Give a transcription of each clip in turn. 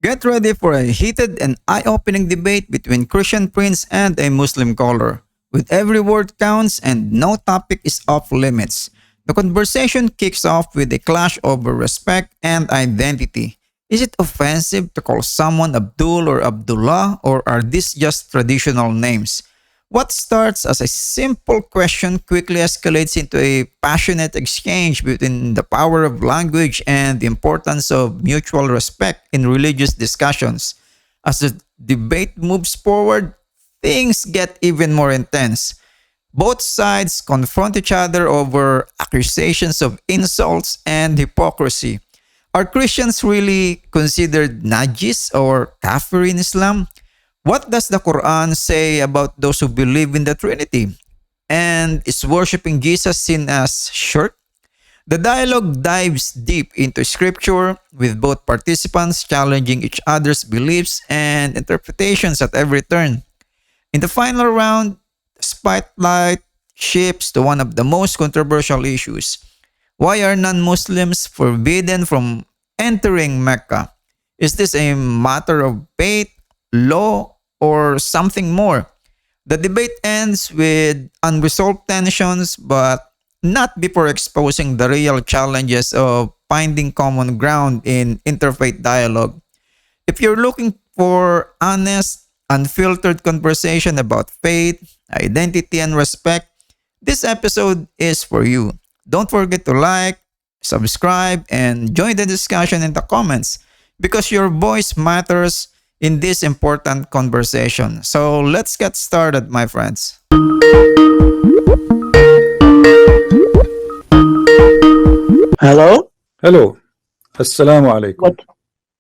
Get ready for a heated and eye-opening debate between Christian prince and a Muslim scholar, with every word counts and no topic is off limits. The conversation kicks off with a clash over respect and identity. Is it offensive to call someone Abdul or Abdullah, or are these just traditional names? What starts as a simple question quickly escalates into a passionate exchange between the power of language and the importance of mutual respect in religious discussions. As the debate moves forward, things get even more intense. Both sides confront each other over accusations of insults and hypocrisy. Are Christians really considered najis or kafir in Islam? What does the Quran say about those who believe in the Trinity? And is worshiping Jesus seen as shirk? The dialogue dives deep into scripture, with both participants challenging each other's beliefs and interpretations at every turn. In the final round, the spotlight shifts to one of the most controversial issues. Why are non-Muslims forbidden from entering Mecca? Is this a matter of faith, law, or something more? The debate ends with unresolved tensions, but not before exposing the real challenges of finding common ground in interfaith dialogue. If you're looking for honest, unfiltered conversation about faith, identity, and respect, this episode is for you. Don't forget to like, subscribe, and join the discussion in the comments, because your voice matters in this important conversation. So let's get started, my friends. Hello? Hello. Assalamu alaikum. What?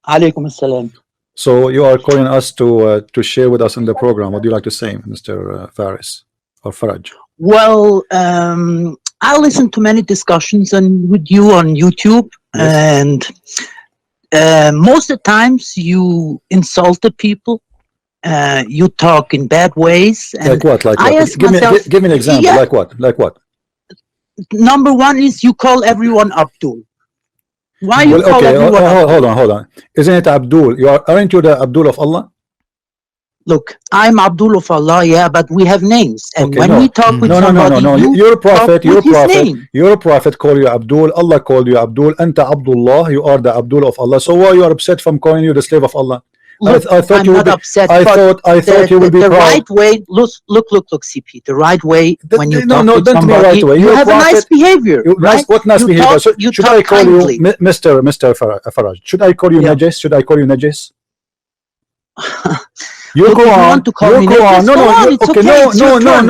Alaikum assalam. So you are calling us to share with us in the program. What do you like to say, Mr. Faris or Faraj? Well, I listen to many discussions with you on YouTube, and most of the times you insult the people. You talk in bad ways. And Like what? Like I what? ask myself, Give me an example. yeah. Like what? Like what? Number one is you call everyone Abdul. Why you Well, call okay. everyone Abdul? Hold on. Isn't it Abdul? Aren't you the Abdul of Allah? Look, I'm Abdul of Allah, yeah, but we have names. And Okay, when no. we talk with No. somebody, You're a prophet. talk You're a with his prophet. name. You're a prophet. Call you Abdul. Allah called you Abdul. Anta Abdullah. You are the Abdul of Allah. So why you are upset from calling you the slave of Allah? Look, I thought I'm you would not be, upset. I but thought you would be the proud. right way. Look, CP. The right way when you talk with don't be somebody, right way. you You're have a prophet. nice behavior, right? What nice You behavior? talk- So, you should talk I call kindly. you Mr. Faraj? Should I call you Yeah. Najis? Should I call you Najis? Your Look, if you Quran. want to call Your me Quran. Najis, go on, it's Okay. okay, it's your turn.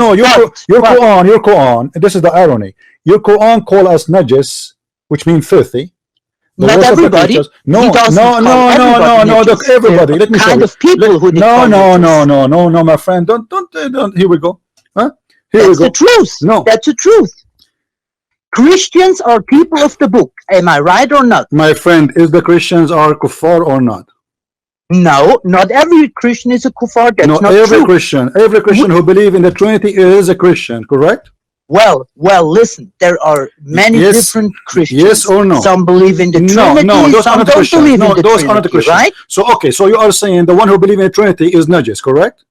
Your But- Quran. Your Quran. This is the irony. Your Quran call us Najis, which means filthy. The Not worst of the everybody. creatures. He doesn't call everybody Look, Najis. everybody. There Let me are show kind you. of people who they call Najis. My friend. Don't. Here we go. Huh? Here That's we the go. truth. No. That's the truth. Christians are people of the book. Am I right or not? My friend, is the Christians are kuffar or not? No, not every Christian is a kuffar. That's No, not every true. Christian who believe in the Trinity is a Christian, correct? Well, listen, there are many Yes. different Christians. Yes or no? Some believe in the Trinity, those some are not the don't Christians. believe No, in the those Trinity, are not the Christians. right? So, okay, so you are saying the one who believe in the Trinity is najis, correct?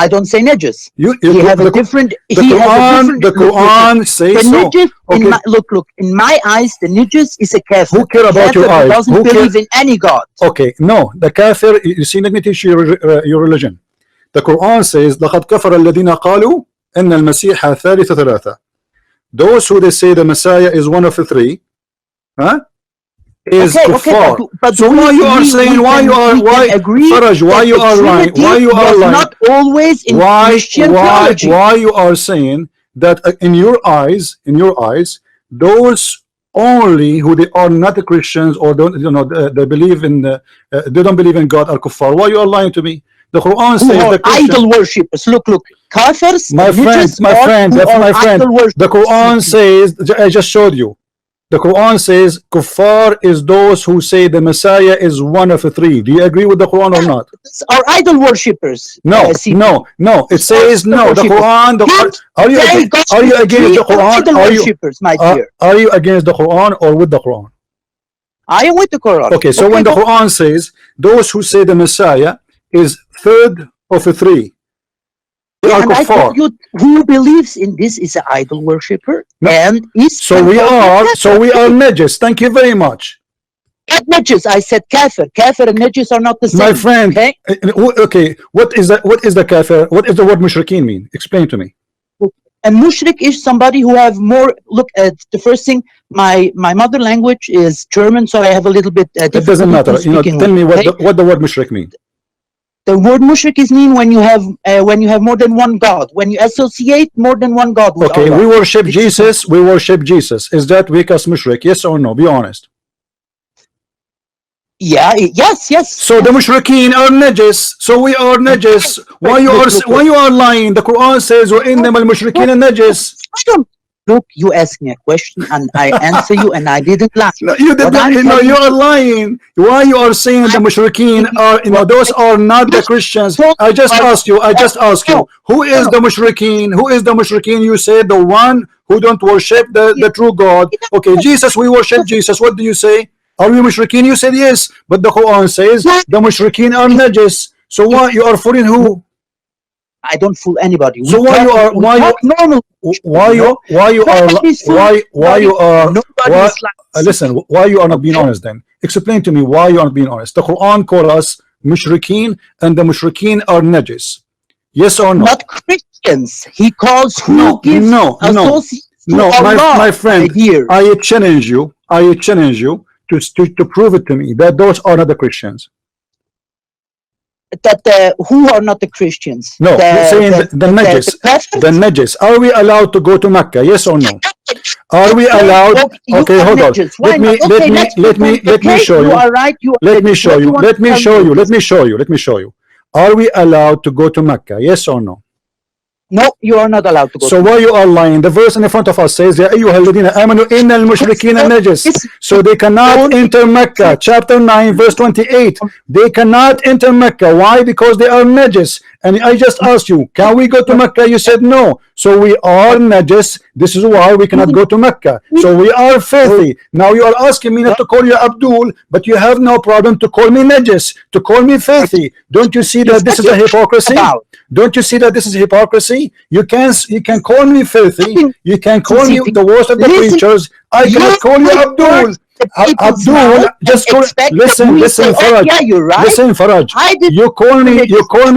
I don't say najis. You He have a the different. the He has a Quran, different. the Quran The says so. najis, Okay. look, in my eyes, the najis is a kafir. Who care about your Kafir who eyes? doesn't Who care- believe in any god. Okay, no, the kafir, you see, let me teach you your religion. The Quran says, لَقَدْ كَفَرَ الَّذِينَ قَالُوا إِنَّ الْمَسِيحَ ثَالِثُ ثَلَاثَةٍ. Those who they say the Messiah is one of the three, huh? Is Okay, kuffar. but So why you are saying, why you are, why, Faraj, why you are lying? Why you are lying? Not always in Christian theology. Why you are saying that in your eyes, those only who they are not Christians or don't, they believe in, they don't believe in God are kuffar. Why you are lying to me? The Quran says the Christian, idol worshippers. Look, kafirs. my friend, idol the Quran worshippers. says, I just showed you. The Quran says kuffar is those who say the Messiah is one of the three. Do you agree with the Quran or not? Are idol worshippers. No, no. It says no. The Quran. Are you against the Quran? Idol worshippers, my dear. Are you against the Quran or with the Quran? I am with the Quran. Okay, so when the Quran says those who say the Messiah is third of the three, they are and I kuffar. told you, who believes in this is an idol worshipper, and is So we are najis. Thank you very much. Not najis. I said kafir. Kafir and najis are not the same. My friend. Okay. Okay. What is that? What is the kafir? What does the word mushrikeen mean? Explain to me. And mushrik is somebody who have more. Look at the first thing. My mother language is German, so I have a little bit. It doesn't matter. You know, tell me what the word mushrik means. The word mushrik is mean when you have more than one god. When you associate more than one god with Okay, Allah. we worship Jesus. We worship Jesus. Is that make us mushrik? Yes or no? Be honest. Yeah. Yes. So the mushrikeen are najis. So we are najis. Why you are lying? The Quran says وَإِنَّمَا الْمُشْرِكِينَ نَجِسٌ. Look, you asked me a question and I answer you, and I didn't lie. No, you did not. No, you are lying. Why you are saying the mushrikeen are? Those are not the Christians. I just asked you. Who is the mushrikeen? Who is the mushrikeen? You said the one who don't worship the true God. Okay, Jesus. We worship Jesus. What do you say? Are we mushrikeen? You said yes, but the Quran says the mushrikeen are najis. So why you are fooling who? I don't fool anybody. So why you are listen, why you are not being honest then? Explain to me why you aren't being honest. The Quran calls us mushrikeen, and the mushrikeen are najis. Yes or no? Not Christians. He calls no, my friend. I challenge you to prove it to me that those are not the Christians. That who are not the Christians? No, you're saying the najis. The najis. Are we allowed to go to Mecca? Yes or no? Are we allowed? Okay, hold on. Let me show you. Let me show you. Are we allowed to go to Mecca? Yes or no? No, you are not allowed to go. So why you are lying? The verse in the front of us says, "Ya ayyuhal ladina amanu innal mushrikina najis." So they cannot enter Mecca. Chapter 9, verse 28. They cannot enter Mecca. Why? Because they are najis. And I just asked you, can we go to Mecca? You said no. So we are najis. This is why we cannot go to Mecca. So we are filthy. Now you are asking me not to call you Abdul, but you have no problem to call me najis, to call me filthy. Don't you see that this is a hypocrisy? Don't you see that this is hypocrisy? You can call me filthy. You can call me the worst of the creatures. I cannot call you Abdul. Abdul, just call, listen, Faraj. Yeah, you're right. Listen, Faraj. You call me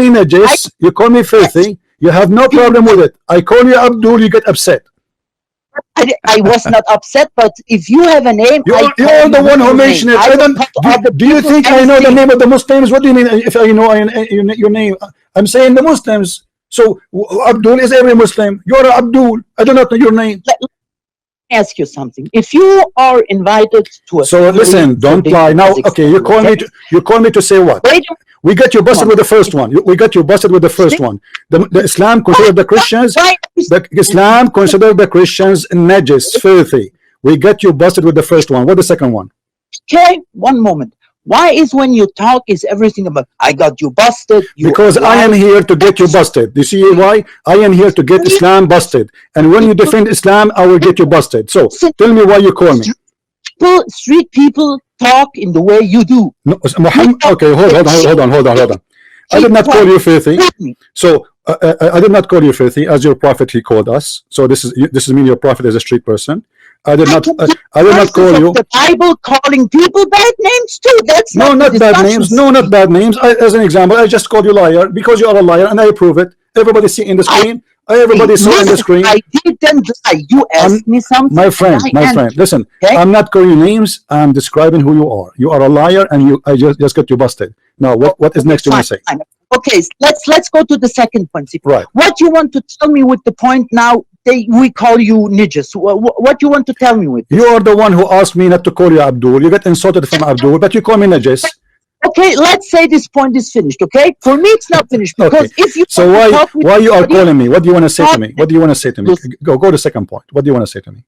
najis. You call me filthy. You have no problem with it. I call you Abdul. You get upset. I was not upset, but if you have a name, you're the one who mentioned it. Do you think I know the name of the Muslims? What do you mean if I know your name? I'm saying the Muslims. So Abdul is every Muslim. You're Abdul. I do not know your name. Let me ask you something. If you are invited to a listen, don't lie. Now, okay, you call me to say what? We got you busted with the first one. We got you busted with the first one. The Islam considered the Christians. Islam considered the Christians najis, filthy. We got you busted with the first one. What's the second one? Okay, one moment. Why is when you talk is everything about I got you busted? Because I am here to get you busted. You see why? I am here to get Islam busted. And when you defend Islam, I will get you busted. So tell me why you call me. Street people talk in the way you do. No, Muhammad, okay, hold on. I did not call you filthy. So I did not call you filthy as your prophet. He called us. So this is mean your prophet is a street person. I did not call you. The Bible calling people bad names too. That's not bad names. No, not bad names. As an example, I just called you liar because you are a liar, and I approve it. Everybody see in the screen. Everybody saw in the screen. I didn't lie. You asked me something. My friend, listen. Okay? I'm not calling you names. I'm describing who you are. You are a liar, and I just got you busted. Now, what is next you want to say? Okay, let's go to the second point. Right. What you want to tell me with the point now? We call you najis. What you want to tell me with this? You are the one who asked me not to call you Abdul. You get insulted from Abdul, but you call me najis. Okay, let's say this point is finished. Okay, for me it's not finished because if you so why you are calling me? What do you want to say to me? What do you want to say to me? Go to the second point. What do you want to say to me?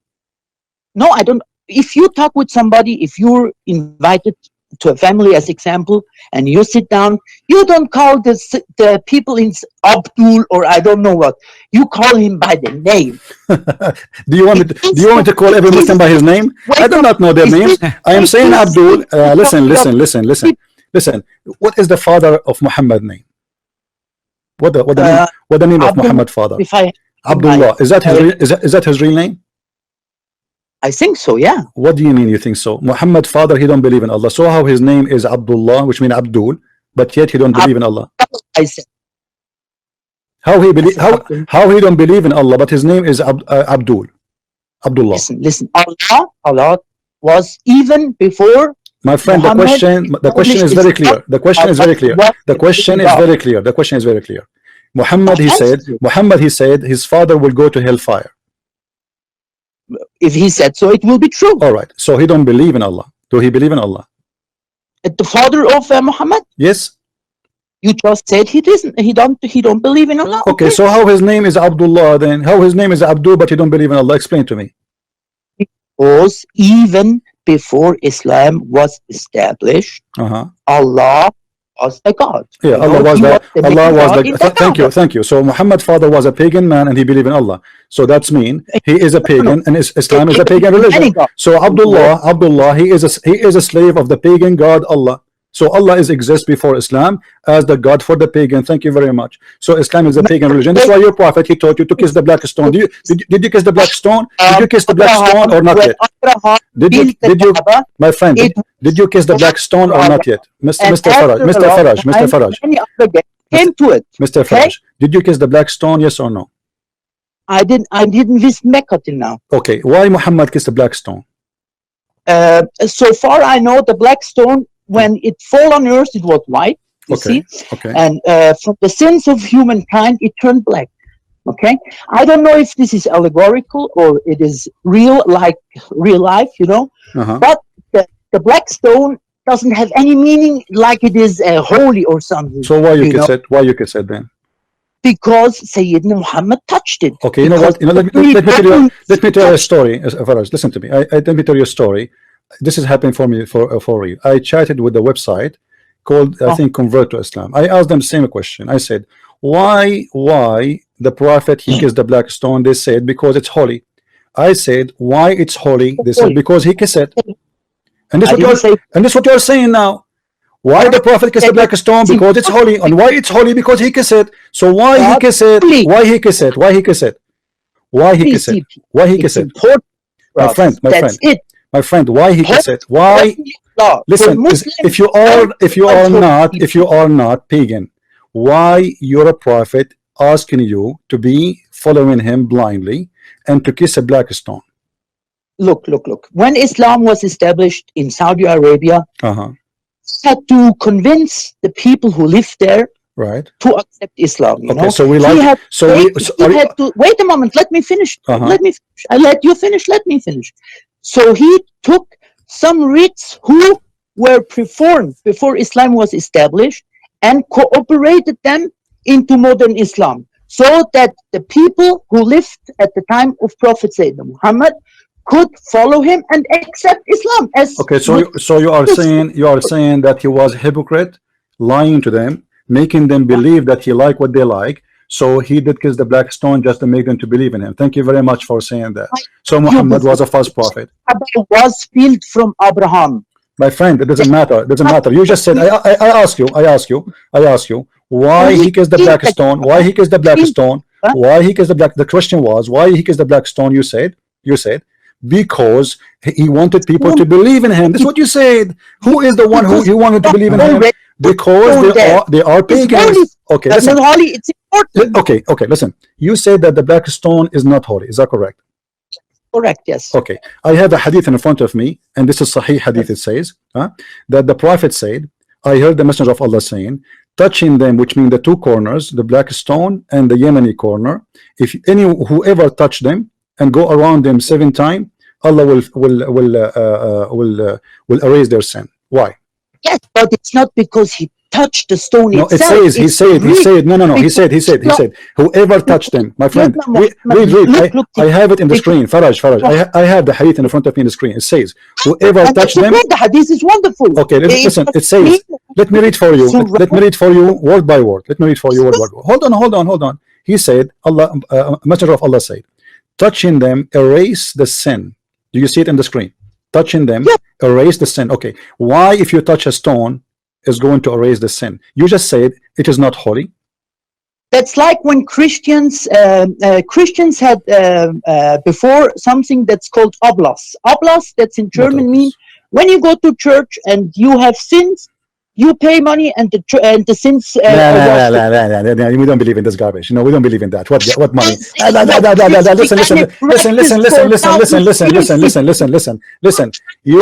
No, I don't. if you talk with somebody, if you're invited to a family as example, and you sit down, you don't call the people in Abdul or I don't know what. You call him by the name. Do you want me to call every Muslim by his name? I do not know their names. I am saying Abdul. Listen. What is the father of Muhammad name? What the name of Muhammad father? Abdullah. Is that his real name? I think so, yeah. What do you mean you think so? Muhammad father, he don't believe in Allah. So how his name is Abdullah, which means Abdul, but yet he don't believe in Allah? I said. How he don't believe in Allah, but his name is Abdul. Abdullah. Listen. Allah was even before. My friend, Muhammad, the question is very clear. The question is very clear. The question is very clear. Muhammad, he said his father will go to hellfire. If he said so, it will be true. All right. So he don't believe in Allah. Do he believe in Allah? The father of Muhammad? Yes. You just said he doesn't. He don't believe in Allah. Okay. So how his name is Abdullah then? How his name is Abdul, but he don't believe in Allah? Explain to me. Because even before Islam was established, Allah was a God. Yeah, Allah was the. Thank you. So Muhammad's father was a pagan man, and he believed in Allah. So that's mean he is a pagan, and Islam is a pagan religion. So Abdullah, he is a slave of the pagan God Allah. So Allah exists before Islam as the God for the pagan. Thank you very much. So Islam is a pagan religion. That's why your prophet, he taught you to kiss the black stone. Did you kiss the black stone? Did you kiss the black stone or not yet? Did you, my friend? Did you kiss the black stone or not yet, Mr. Faraj? Came to it. Mr. Faraj, did you kiss the black stone? Yes or no? I didn't visit Mecca till now. Okay, why Muhammad kissed the black stone? So far I know the black stone, when it fall on earth, it was white, you see, and from the sins of humankind, it turned black. Okay, I don't know if this is allegorical or it is real, like real life, you know. But the black stone doesn't have any meaning, like it is holy or something. So why you kiss it? Why you kiss it then? Because Sayyidina Muhammad touched it. Okay, you know what? Let me tell you a story. Faraj, listen to me. Let me tell you a story. This is happening for me for real. I chatted with the website called I think Convert to Islam. I asked them the same question. I said, why the prophet he kissed the black stone? They said because it's holy. I said, why it's holy? They said because he kissed it. And this is what you're saying now. Why the prophet kissed the black stone? Because it's holy. And why it's holy? Because he kissed it. So why he kissed it? Why he kissed it? Why he kissed it? Why he kissed it? Why he kissed it? My friend. My friend, why he kissed it? Why? Listen, if you are not pagan, why your prophet asking you to be following him blindly and to kiss a black stone? Look. When Islam was established in Saudi Arabia, had to convince the people who lived there to accept Islam. You know? So wait a moment. Let me finish. I let you finish. Let me finish. So he took some rites who were performed before Islam was established and cooperated them into modern Islam, so that the people who lived at the time of Prophet Sayyidina Muhammad could follow him and accept Islam. So you are saying that he was a hypocrite, lying to them, making them believe that he liked what they like. So he did kiss the black stone just to make them to believe in him. Thank you very much for saying that. So Muhammad was a false prophet. Was filled from Abraham. My friend, it doesn't matter. It doesn't matter. You just said I ask you why he kissed the black stone. Why he kissed the black stone? Why he kissed the black? The question was why he kissed the black stone. You said because he wanted people to believe in him. That's what you said. Who is the one who wanted to believe in him? Because they are pagans. Okay, listen. It's important. Okay, listen. You said that the black stone is not holy. Is that correct? Correct, yes. Okay, I have a hadith in front of me, and this is Sahih hadith. It says that the prophet said, I heard the messenger of Allah saying, touching them, which mean the two corners, the black stone and the Yemeni corner, if whoever touch them and go around them 7 times, Allah will erase their sin. Why? Yes, but it's not because he touch the stone No, it itself. says, he It's said, real. he said, whoever touched them, my friend, read, Look, I have it in the screen, Faraj, I have the hadith in front of me in the screen. It says, whoever and touched it's them, okay, the hadith is wonderful. okay, listen, it says, let me read for you, let me read for you word by word, let me read for you word by word. Hold on. He said, Allah, Messenger of Allah said, touching them, erase the sin. Do you see it in the screen? Touching them, erase the sin. Okay, why if you touch a stone is going to erase the sin? You just said it is not holy. That's like when Christians had before something that's called Oblas. Oblas, that's in German, means when you go to church and you have sins, you pay money and the sins are washed. We don't believe in this garbage. No, we don't believe in that. What money? Listen. You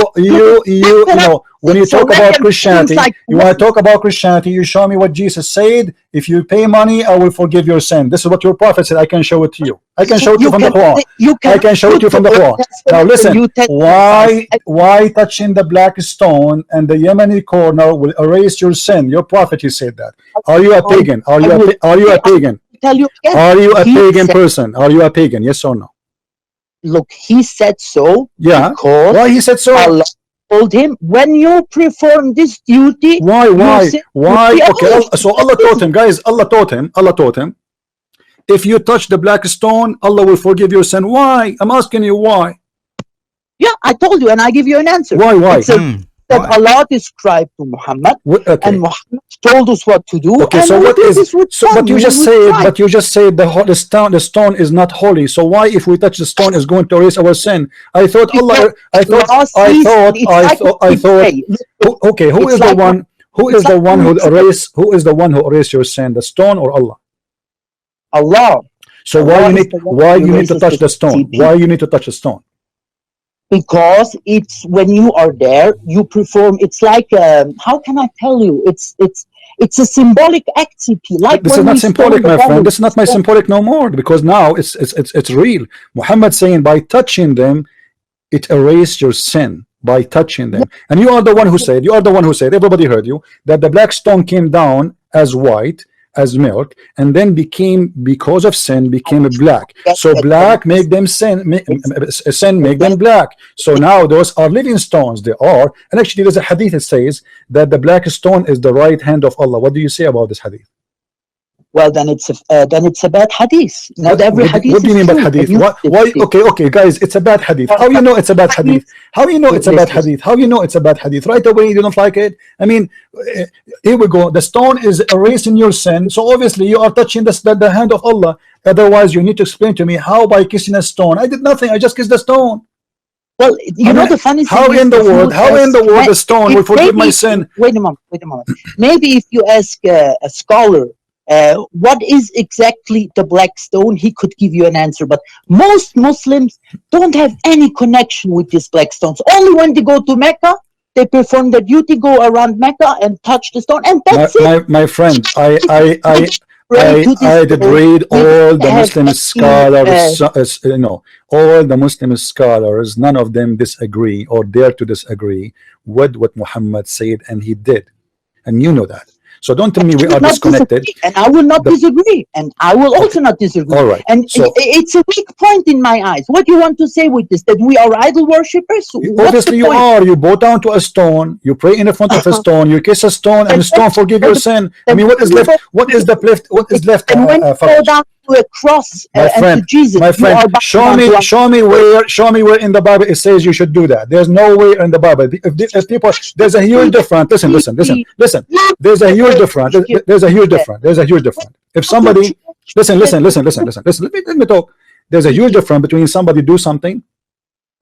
know, when you talk about Christianity, you want to talk about Christianity, you show me what Jesus said. If you pay money, I will forgive your sin. This is what your prophet said. I can show it to you. I can show it to you from the Quran. I can show it to you from the Quran. Now listen, why touching the black stone and the Yemeni corner will erase your sin? Your prophet, he said that. Are you a pagan? Are you a pagan? Are you a pagan person? Are you a pagan? Yes or no? Look, he said so. Yeah. Why he said so? Allah told him, when you perform this duty. Why? Okay. So Allah taught him, guys. Allah taught him. If you touch the black stone, Allah will forgive your sin. Why? I'm asking you why. Yeah, I told you, and I give you an answer. Why? That Allah described to Muhammad, and Muhammad told us what to do. Okay, so what is? But you just said the stone is not holy. So why, if we touch the stone, is going to erase our sin? I thought Allah. I thought. Okay, who is the one? Who is the one who erase? Who is the one who erase your sin? The stone or Allah? Allah. So why you need to touch the stone? Why you need to touch the stone? Because it's when you are there, you perform. It's like how can I tell you? It's a symbolic act, CP. Like this is not symbolic, my friend. This is not my symbolic no more, because now it's real. Muhammad saying by touching them, it erased your sin by touching them. And you are the one who said. Everybody heard you, that the black stone came down as white, as milk, and then because of sin became black. So black make them sin make them black. So now those are living stones. They are. And actually there's a hadith that says that the black stone is the right hand of Allah. What do you say about this hadith? Well, then it's a bad hadith. Not every hadith. What do you mean bad hadith? Why? Okay, guys, it's a bad hadith. How you know it's a bad hadith? How you know it's a bad hadith? How you know it's a bad hadith? Right away, you don't like it. I mean, here we go. The stone is erasing your sin, so obviously you are touching the hand of Allah. Otherwise, you need to explain to me how by kissing a stone. I did nothing. I just kissed the stone. Well, you know the funny thing. How in the world the stone will forgive my sin? Wait a moment. Maybe if you ask a scholar. What is exactly the black stone? He could give you an answer, but most Muslims don't have any connection with these black stones. Only when they go to Mecca, they perform the duty, go around Mecca and touch the stone, and that's it. My friend, I did read all the Muslim scholars. All the Muslim scholars. None of them disagree or dare to disagree with what Muhammad said, and he did, and you know that. So don't tell me we are disconnected. And I will not disagree. And I will also not disagree. All right. And it's a weak point in my eyes. What do you want to say with this? That we are idol worshippers? Obviously you are. You bow down to a stone. You pray in front of a stone. You kiss a stone, and the stone forgive your sin. I mean, what is left? What is left? And when you go down to a cross and to Jesus, my friend, show me where in the Bible it says you should do that. There's no way in the Bible. If people, there's a huge difference. Listen. There's a huge difference. There's a huge difference. If somebody, listen. Let me talk. There's a huge difference between somebody do something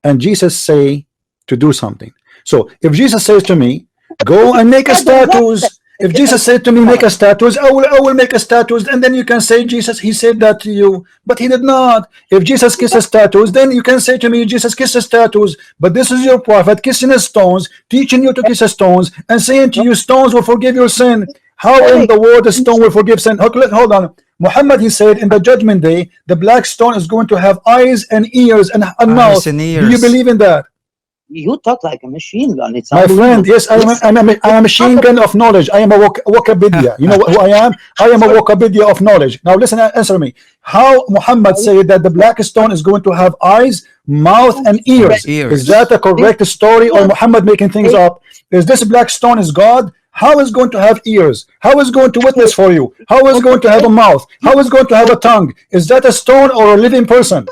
and Jesus say to do something. So if Jesus says to me, go and make a statue. If Jesus said to me, make a statue, I will make a statue, and then you can say, Jesus, he said that to you, but he did not. If Jesus kisses statues, then you can say to me, Jesus kisses statues, but this is your prophet kissing stones, teaching you to kiss stones, and saying to you, stones will forgive your sin. How in the world a stone will forgive sin? Hold on. Muhammad, he said, in the judgment day, the black stone is going to have eyes and ears and a mouth. Do you believe in that? You talk like a machine gun. It's My friend, unbelievable. yes, I'm a machine gun of knowledge. I am a Wikipedia. You know who I am? I am a Wikipedia of knowledge. Now listen, answer me. How Muhammad said that the black stone is going to have eyes, mouth, and ears? Is that a correct story, or Muhammad making things up? Is this black stone is God? How is going to have ears? How is going to witness for you? How is going to have a mouth? How is going to have a tongue? Is that a stone or a living person?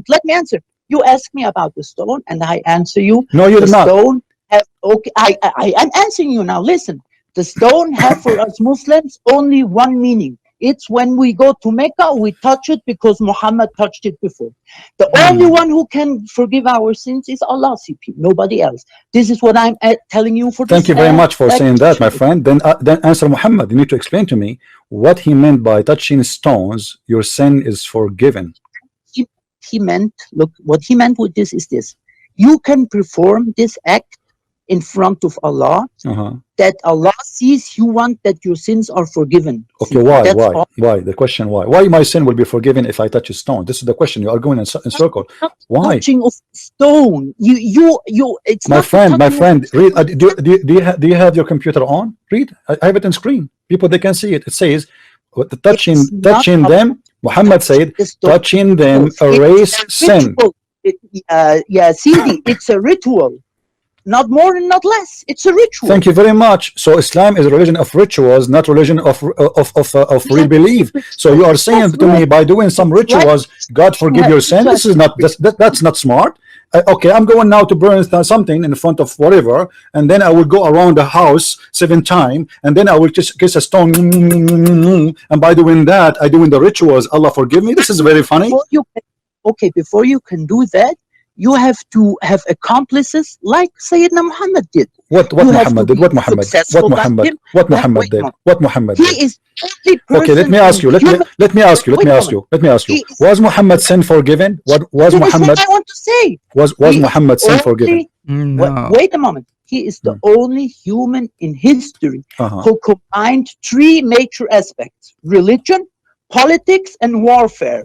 Let me answer. You ask me about the stone, and I answer you. No, you did not. Stone okay, I am answering you now. Listen, the stone have for us Muslims only one meaning. It's when we go to Mecca, we touch it because Muhammad touched it before. The only one who can forgive our sins is Allah, CP, nobody else. This is what I'm telling you for this. Thank you very much for saying that, my friend. Then answer Muhammad. You need to explain to me what he meant by touching stones, your sin is forgiven. He meant, look, what he meant with this is this: you can perform this act in front of Allah, that Allah sees you want that your sins are forgiven. Okay, why? The question why? Why my sin will be forgiven if I touch a stone? This is the question. You are going in circle. Why? Touching of stone. It's my friend. Read. Do you have your computer on? Read. I have it on screen. People, they can see it. It says, touching them. Muhammad said, touching them erase sin. Yeah, CD, it's a ritual. Not more and not less. It's a ritual. Thank you very much. So Islam is a religion of rituals, not religion of real belief. So you are saying to me, by doing some rituals, God forgive your sin. This is not that's not smart. Okay, I'm going now to burn something in front of whatever, and then I will go around the house 7 times, and then I will just kiss a stone, and by doing that, I doing the rituals. Allah forgive me. This is very funny. Before you can do that, you have to have accomplices like Sayyidina Muhammad did. What Muhammad did? What Muhammad did? What Muhammad did? He is only person. Okay, let me ask you. Let me ask you. Was Muhammad sin forgiven? What was Muhammad? I want to say. Was Muhammad sin forgiven? No. Wait a moment. He is the only human in history who combined 3 major aspects: religion, politics, and warfare.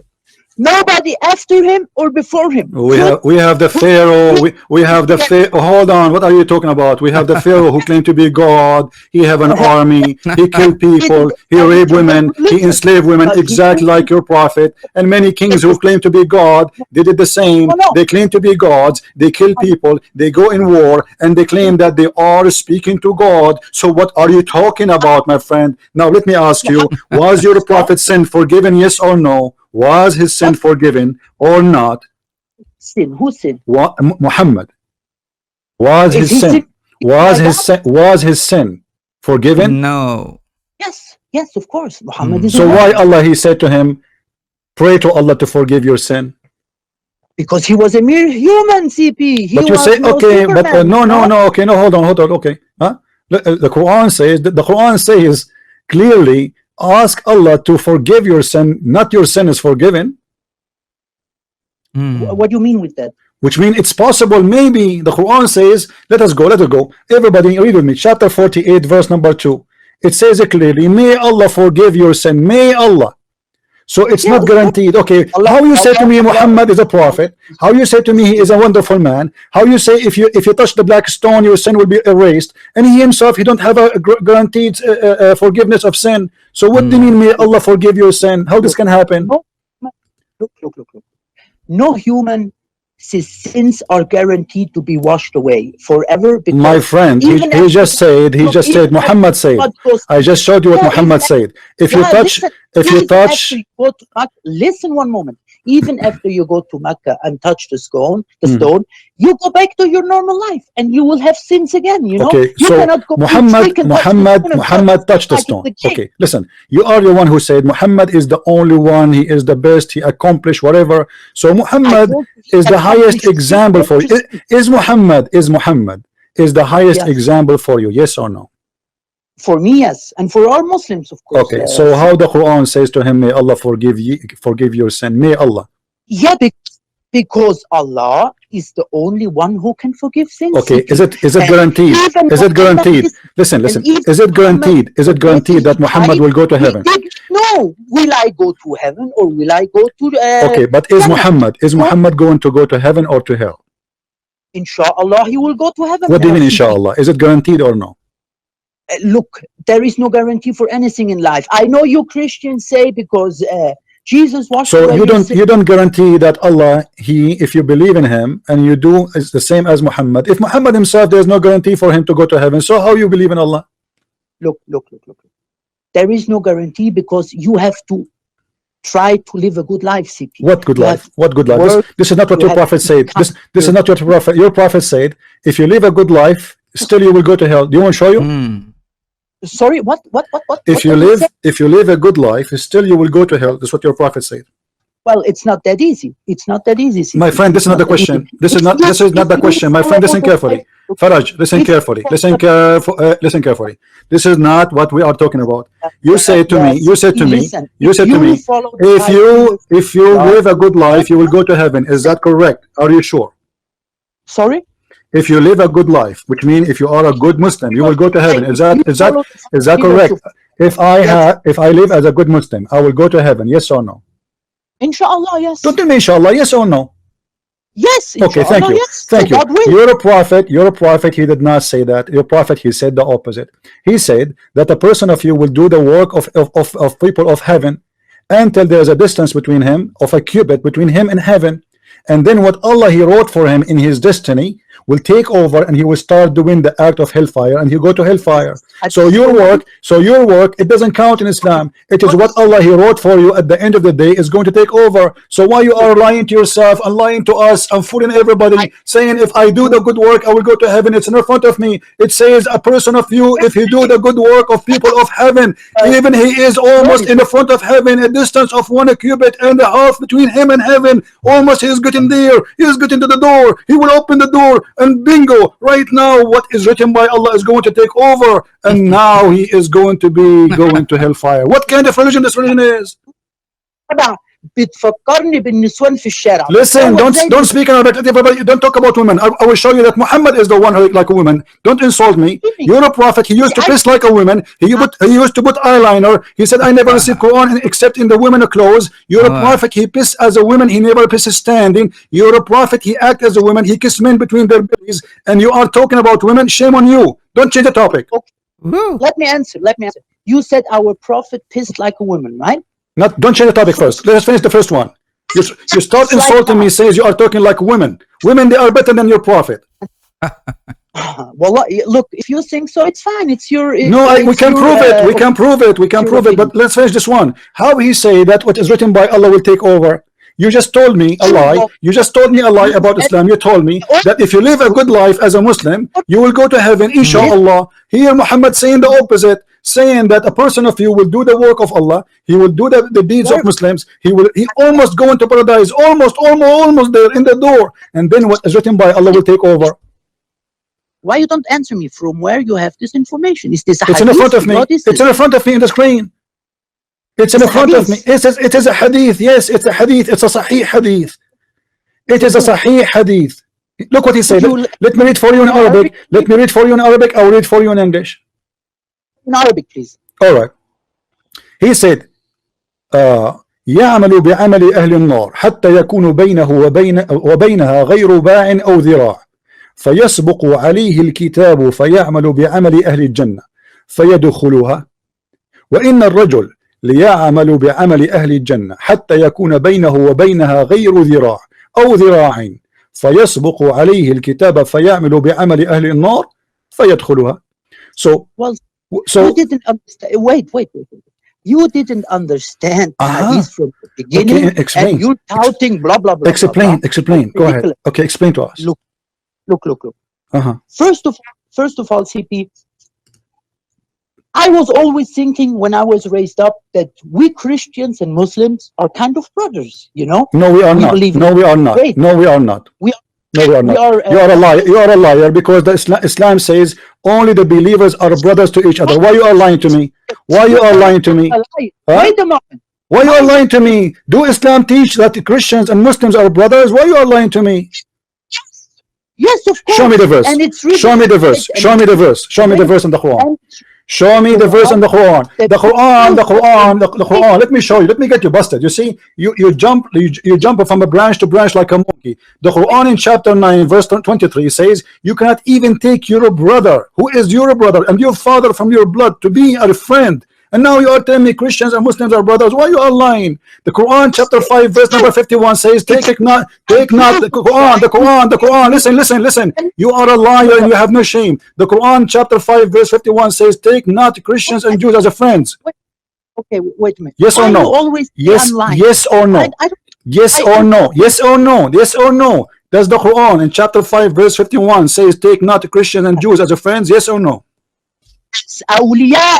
Nobody after him or before him. We have the Pharaoh. We have the Pharaoh. Hold on. What are you talking about? We have the Pharaoh who claimed to be God. He have an army. He killed people. He raped women. He enslaved women, exactly like your prophet. And many kings who claim to be God, they did the same. They claim to be gods. They kill people. They go in war, and they claim that they are speaking to God. So what are you talking about, my friend? Now let me ask you: was your prophet's sin forgiven? Yes or no? Was his sin forgiven or not? Sin. Who sinned? Muhammad. Was his sin? Was his sin forgiven? No. Yes, of course. Muhammad is. So why Allah he said to him, pray to Allah to forgive your sin? Because he was a mere human, CP. But you say okay, but no. Okay, no, hold on. Okay, the Quran says clearly, ask Allah to forgive your sin, not your sin is forgiven. What do you mean with that? Which means it's possible. Maybe the Quran says, let us go. Everybody read with me. Chapter 48, verse number 2. It says it clearly, may Allah forgive your sin. May Allah. So it's not guaranteed. Okay, how you say to me Muhammad is a prophet? How you say to me he is a wonderful man? How you say if you touch the black stone your sin will be erased? And he himself, he don't have a guaranteed forgiveness of sin. So what do you mean may Allah forgive your sin? How this can happen? Look. No human sins are guaranteed to be washed away forever. My friend, he just said, Muhammad said. I just showed you what Muhammad said. If you touch, listen one moment. Even after you go to Mecca and touch the stone, you go back to your normal life and you will have sins again. You know. Okay, you cannot go Muhammad touched the stone. Okay, listen. You are the one who said Muhammad is the only one. He is the best. He accomplished whatever. So Muhammad is the highest example for you. Is Muhammad the highest example for you? Yes or no? For me, yes, and for all Muslims, of course. Okay, so how the Quran says to him, may Allah forgive your sin. May Allah. Yeah, because Allah is the only one who can forgive sins. Okay, is it guaranteed? Is it guaranteed? Listen. Is it guaranteed? Is it guaranteed that Muhammad will go to heaven? No. Will I go to heaven or will I go to? Okay, but is Muhammad going to go to heaven or to hell? Inshallah, he will go to heaven. What do you now, mean, CP. inshallah? Is it guaranteed or no? Look, there is no guarantee for anything in life. I know you Christians say because Jesus washed So away you your don't sins. you don't guarantee that Allah, he, if you believe in him and you do is the same as Muhammad. If Muhammad himself, there's no guarantee for him to go to heaven. So how you believe in Allah? Look. There is no guarantee because you have to try to live a good life, CP. What good You life? have What good life? work, This is not what you your have prophet to said. become This is not what your prophet said. If you live a good life, still you will go to hell. Do you want to show you? Sorry, what? If you did you say? live a good life, still you will go to hell. That's what your prophet said. Well, it's not that easy. It's not that easy, CP. My friend, this is not the that easy. question. This is not the question. My friend, listen carefully. Faraj, listen carefully. Listen carefully. This is not what we are talking about. You say to me, Listen, follow the if you live a good life, you will go to heaven. Is that correct? Are you sure? Sorry? If you live a good life, which means if you are a good Muslim, you will go to heaven. Is that correct? If I live as a good Muslim, I will go to heaven. Yes or no? Inshallah, yes. Don't tell me inshallah, yes or no? Yes. Okay, thank you. Yes. Thank So you. God will. You're a prophet. He did not say that. Your prophet, he said the opposite. He said that a person of you will do the work of people of heaven until there's a distance between him, of a cubit between him and heaven. And then what Allah he wrote for him in his destiny will take over, and he will start doing the act of hellfire, and he'll go to hellfire. So your work, it doesn't count in Islam. It is what Allah he wrote for you at the end of the day is going to take over. So why you are lying to yourself and lying to us and fooling everybody, saying if I do the good work I will go to heaven? It's in front of me. It says a person of you, if he do the good work of people of heaven, even he is almost in the front of heaven, a distance of 1 cubit and a half between him and heaven. Almost he is getting there. He is getting to the door. He will open the door, and bingo, right now what is written by Allah is going to take over, and now he is going to be going to hellfire. What kind of religion this religion is? بتفكرني بالنسوان في الشارع. Listen, don't speak about everybody. Don't talk about women. I will show you that Muhammad is the one who like a woman. Don't insult me. You're a prophet. He used to piss like a woman. He used to put eyeliner. He said, I never received Quran except in the women clothes. You're a prophet. He pissed as a woman. He never pisses standing. You're a prophet. He acts as a woman. He kissed men between their bellies. And you are talking about women. Shame on you. Don't change the topic. Okay. Let me answer. You said our prophet pissed like a woman, right? Don't change the topic first. Let's finish the first one. You start insulting me, says you are talking like women. Women, they are better than your prophet. Well, look, if you think so, it's fine. It's your. We can prove it. We can prove it. We can prove it. But let's finish this one. How he say that what is written by Allah will take over? You just told me a lie. You just told me a lie about Islam. You told me that if you live a good life as a Muslim, you will go to heaven, inshallah. Here Muhammad saying the opposite, saying that a person of you will do the work of Allah. He will do the deeds of Muslims. He almost go into paradise, almost there in the door. And then what is written by Allah will take over. Why you don't answer me? From where you have this information? Is this a hadith? It's in front of me. It's in front of me in the screen. It's in front of me. It is a hadith. Yes, it's a hadith. It's a sahih hadith. It is a sahih hadith. Look what he said. Let me read for you in Arabic. Let me read for you in Arabic. I will read for you in English. In Arabic, please. All right. He said, يعمل بعمل أهل النار حتى يكون بينه وبينها غير باع أو ذراع فيسبق عليه الكتاب فيعمل بعمل أهل الجنة فيدخلها وإن الرجل ليعمل بعمل أهل الجنة حتى يكون بينه وبينها غير ذراع أو ذراع فيسبق عليه الكتاب فيعمل بعمل أهل النار فيدخلها. So you didn't understand. Wait. You didn't understand hadith from the beginning. Okay, explain. And you're touting blah blah blah. Explain. Go ahead. Okay, explain to us. Look. First of all, CP, I was always thinking when I was raised up that we Christians and Muslims are kind of brothers, you know? No, we are not. No, we are not. No, we are not. No, we are not. You are a liar. You are a liar because the Islam says only the believers are brothers to each other. Why you are lying to me? Why you are lying to me? Wait a moment. Why you are lying to me? Do Islam teach that Christians and Muslims are brothers? Why you are lying to me? Yes, of course. Show me the verse. And it's really show me the verse. Show me the verse. Show me the verse in the Quran. Show me the verse in the Quran. The Quran. Let me show you. Let me get you busted. You see, you jump from a branch to branch like a monkey. The Quran in chapter 9, verse 23 says, you cannot even take your brother, who is your brother and your father from your blood, to be a friend. And now you are telling me Christians and Muslims are brothers. Why you are lying? The Quran chapter 5 verse number 51 says, take not the Quran. Listen. You are a liar and you have no shame. The Quran chapter 5 verse 51 says, take not Christians and Jews as friends. Okay, wait a minute. Yes or no? Always yes or no? Yes or no? Yes or no? Yes or no? Does the Quran in chapter 5 verse 51 says, take not Christians and Jews as friends? Yes or no? Awliya,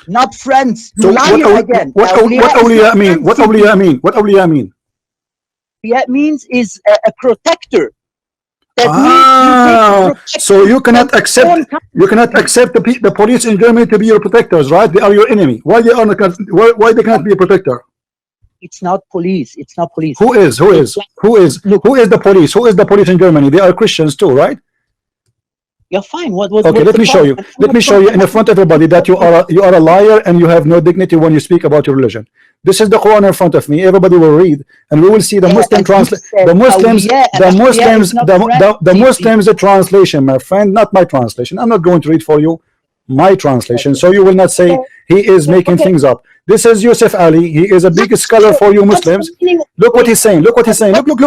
not friends. So what awliya mean? What awliya mean? What awliya mean? Awliya means is a protector. That means so you cannot accept the police in Germany to be your protectors, right? They are your enemy. Why they cannot be a protector? It's not police. It's not police. Who is the police? Who is the police in Germany? They are Christians too, right? You're fine. Okay, let me show you. Let me show you in front of everybody that you are a liar and you have no dignity when you speak about your religion. This is the Quran in front of me. Everybody will read, and we will see the Muslim translation. The Muslims the translation, my friend, not my translation. I'm not going to read for you my translation, so you will not say he is making things up. This is Yusuf Ali. He is a big scholar for you Muslims. Look what he's saying. Look what he's saying. Look what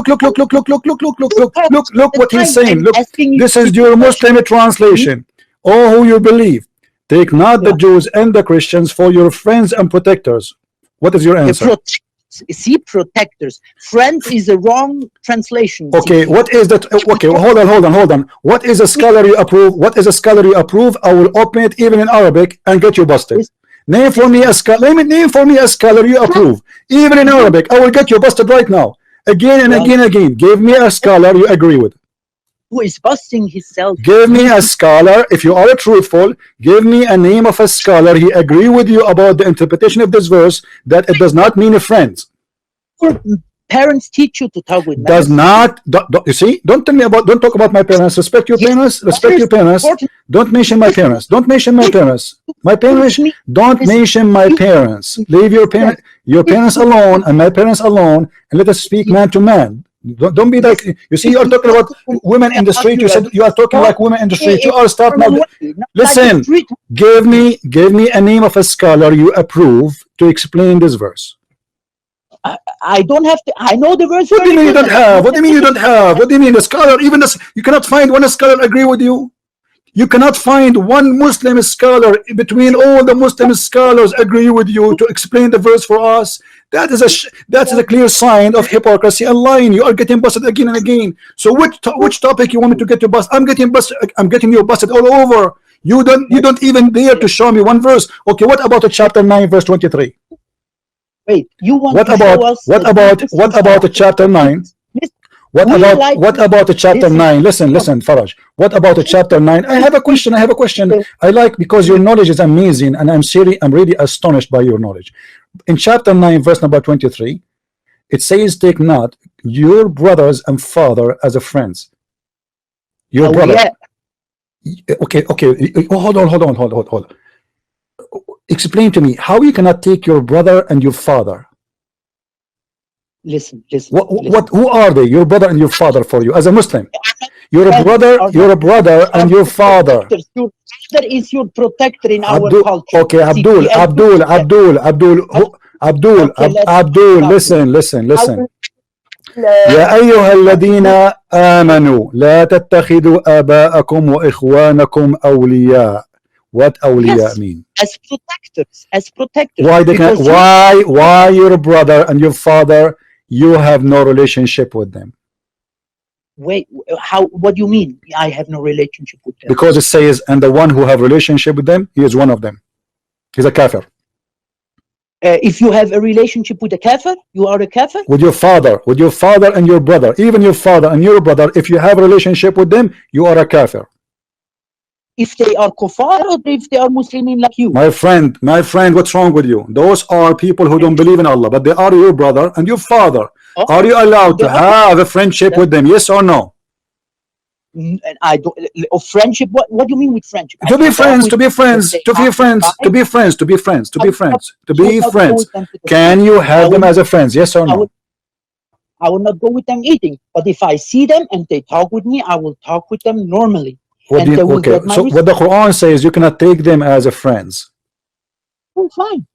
he's saying. Look, this is your Muslim translation. Oh, who you believe. Take not the Jews and the Christians for your friends and protectors. What is your answer? See, protectors. Friend is a wrong translation. Okay, what is that? Okay, hold on. What is a scholar you approve? What is a scholar you approve? I will open it even in Arabic and get you busted. Name for me a scholar. Name for me a scholar you approve, even in Arabic. I will get you busted right now, again and again. Give me a scholar you agree with. Who is busting himself? Give me a scholar. If you are truthful, give me a name of a scholar he agree with you about the interpretation of this verse, that it does not mean a friend. Parents teach you to talk with does not you see, don't tell me about, don't talk about my parents. Respect your parents. Respect your parents. Don't mention my parents. Don't mention my parents. Don't mention my parents. Leave your parents alone and my parents alone, and let us speak man to man. Don't be like, you see, you are talking about women in the street. You said you are talking like women in the street. You are starting now. Listen, give me a name of a scholar you approve to explain this verse. I don't have to. I know the verse. What do you mean you don't have? What do you mean you don't have? What do you mean the scholar? Even this, you cannot find one scholar agree with you. You cannot find one Muslim scholar between all the Muslim scholars agree with you to explain the verse for us. That is a clear sign of hypocrisy and lying. You are getting busted again and again. So which topic you want me to get you busted? I'm getting busted. I'm getting you busted all over. You don't even dare to show me one verse. Okay, what about the chapter 9 verse 23? Wait, you want what about the chapter 9? What about the chapter 9? Listen, Faraj. What about the chapter 9? I have a question. I like, because your knowledge is amazing, and I'm really astonished by your knowledge. In chapter 9, verse number 23, it says, "Take not your brothers and father as a friends." Your brother. Yeah. Okay. Hold on. Explain to me how you cannot take your brother and your father. Listen. Who are they? Your brother and your father for you as a Muslim. You're a brother and your father. Your father is your protector in our culture. Okay, Abdul. Listen. يا أيها الذين آمنوا لا تتخذوا آباءكم وإخوانكم أولياء. What awliya mean? As protectors. Why your brother and your father, you have no relationship with them? Wait, what do you mean I have no relationship with them? Because it says, and the one who have relationship with them, he is one of them. He's a kafir. If you have a relationship with a kafir, you are a kafir? With your father and your brother, even your father and your brother, if you have a relationship with them, you are a kafir. If they are kuffar or if they are Muslimin like you? My friend, what's wrong with you? Those are people who don't believe in Allah, but they are your brother and your father. Are you allowed to have a friendship with them? Yes or no? And I don't. Of friendship. What do you mean with friendship? To I be can talk friends, with to be them friends, if they to be ask friends, why. to be friends, to be friends, to I be would not, friends, to I would be not go friends. with them to the Can cinema. you I have them would as a friends? Yes or I no? would I would not go with them eating. But if I see them and they talk with me, I will talk with them normally, What do and you, they will okay, get my so what the respect. Quran says, you cannot take them as a friends. Oh, fine,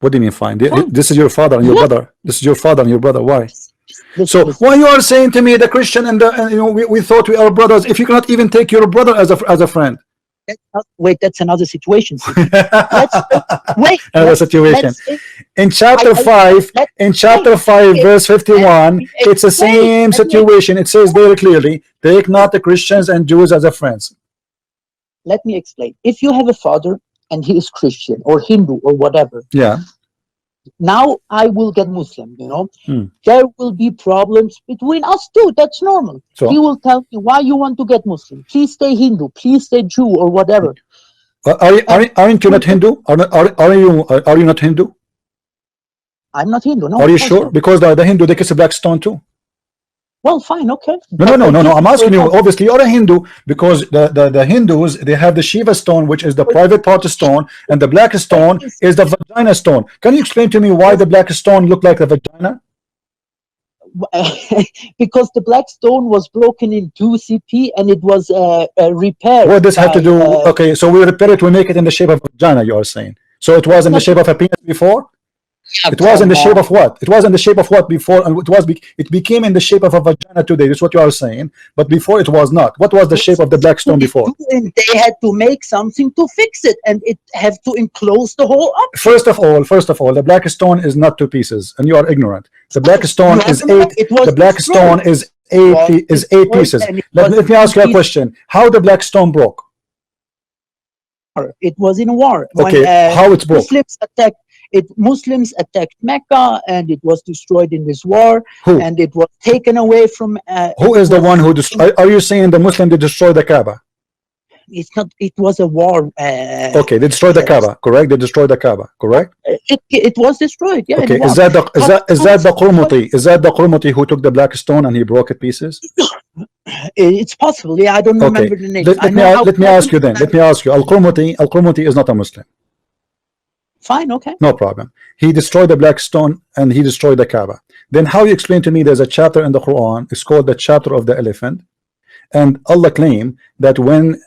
What do you mean fine? fine. This is your father and your Yes. brother. This is your father and your brother. Why? Listen, So listen. why you are saying to me the Christian and the you know we thought we are brothers if you cannot even take your brother as a friend? Wait, that's another situation. Let's wait. Another situation. Let's In chapter I 5, let in chapter 5, okay, verse let 51, me it's the explain. same Let me situation. It says very clearly, take not the Christians and Jews as a friends. let me explain. If you have a father and he is Christian or Hindu or whatever, Yeah. now I will get Muslim, you know. Hmm. There will be problems between us too. That's normal. He So will tell me why you want to get Muslim. Please stay Hindu, please stay Jew or whatever. And aren't you not Hindu? Are you not Hindu? I'm not Hindu, no, Are of you course sure? not. Because the Hindu they kiss a black stone too. Well, fine, okay. No. But they kiss I'm it for asking you. another. Obviously, you're a Hindu because the Hindus they have the Shiva stone, which is the private part stone, and the black stone is the vagina stone. Can you explain to me why the black stone look like the vagina? Because the black stone was broken in 2 CP and it was repaired What does have to by. do? Okay, so we repair it. We make it in the shape of a vagina. You are saying. So it was That's in the not. shape of a penis before. Yeah, It was in come the shape on. of what? It was in the shape of what before, and it became in the shape of a vagina today. That's what you are saying. But before it was not. What was the shape of the black stone before? And they had to make something to fix it, and it have to enclose the whole up. First of all, the black stone is not two pieces, and you are ignorant. The black stone is eight. It was The black stone destroyed. is eight pieces. And it Let was me ask you a in question. How the black stone broke? war. It was in a war Okay, how it broke? Muslims attacked Mecca, and it was destroyed in this war. Who? And it was taken away from. Who is the one who destroyed? Are you saying the Muslim did destroy the Kaaba? It's not. It was a war. Okay, they destroyed the Kaaba, correct? They destroyed the Kaaba, correct? It was destroyed. Yeah. Okay, is that the Qurmuti? Is that the Qurmuti who took the black stone and he broke it pieces? It's possible. Yeah, I don't Okay, remember the name. let me ask you then. Let me ask you. Al-Qurmuti is not a Muslim. Fine. Okay. No problem. He destroyed the black stone and he destroyed the Kaaba. Then how you explain to me there's a chapter in the Quran, it's called the chapter of the elephant, and Allah claimed that when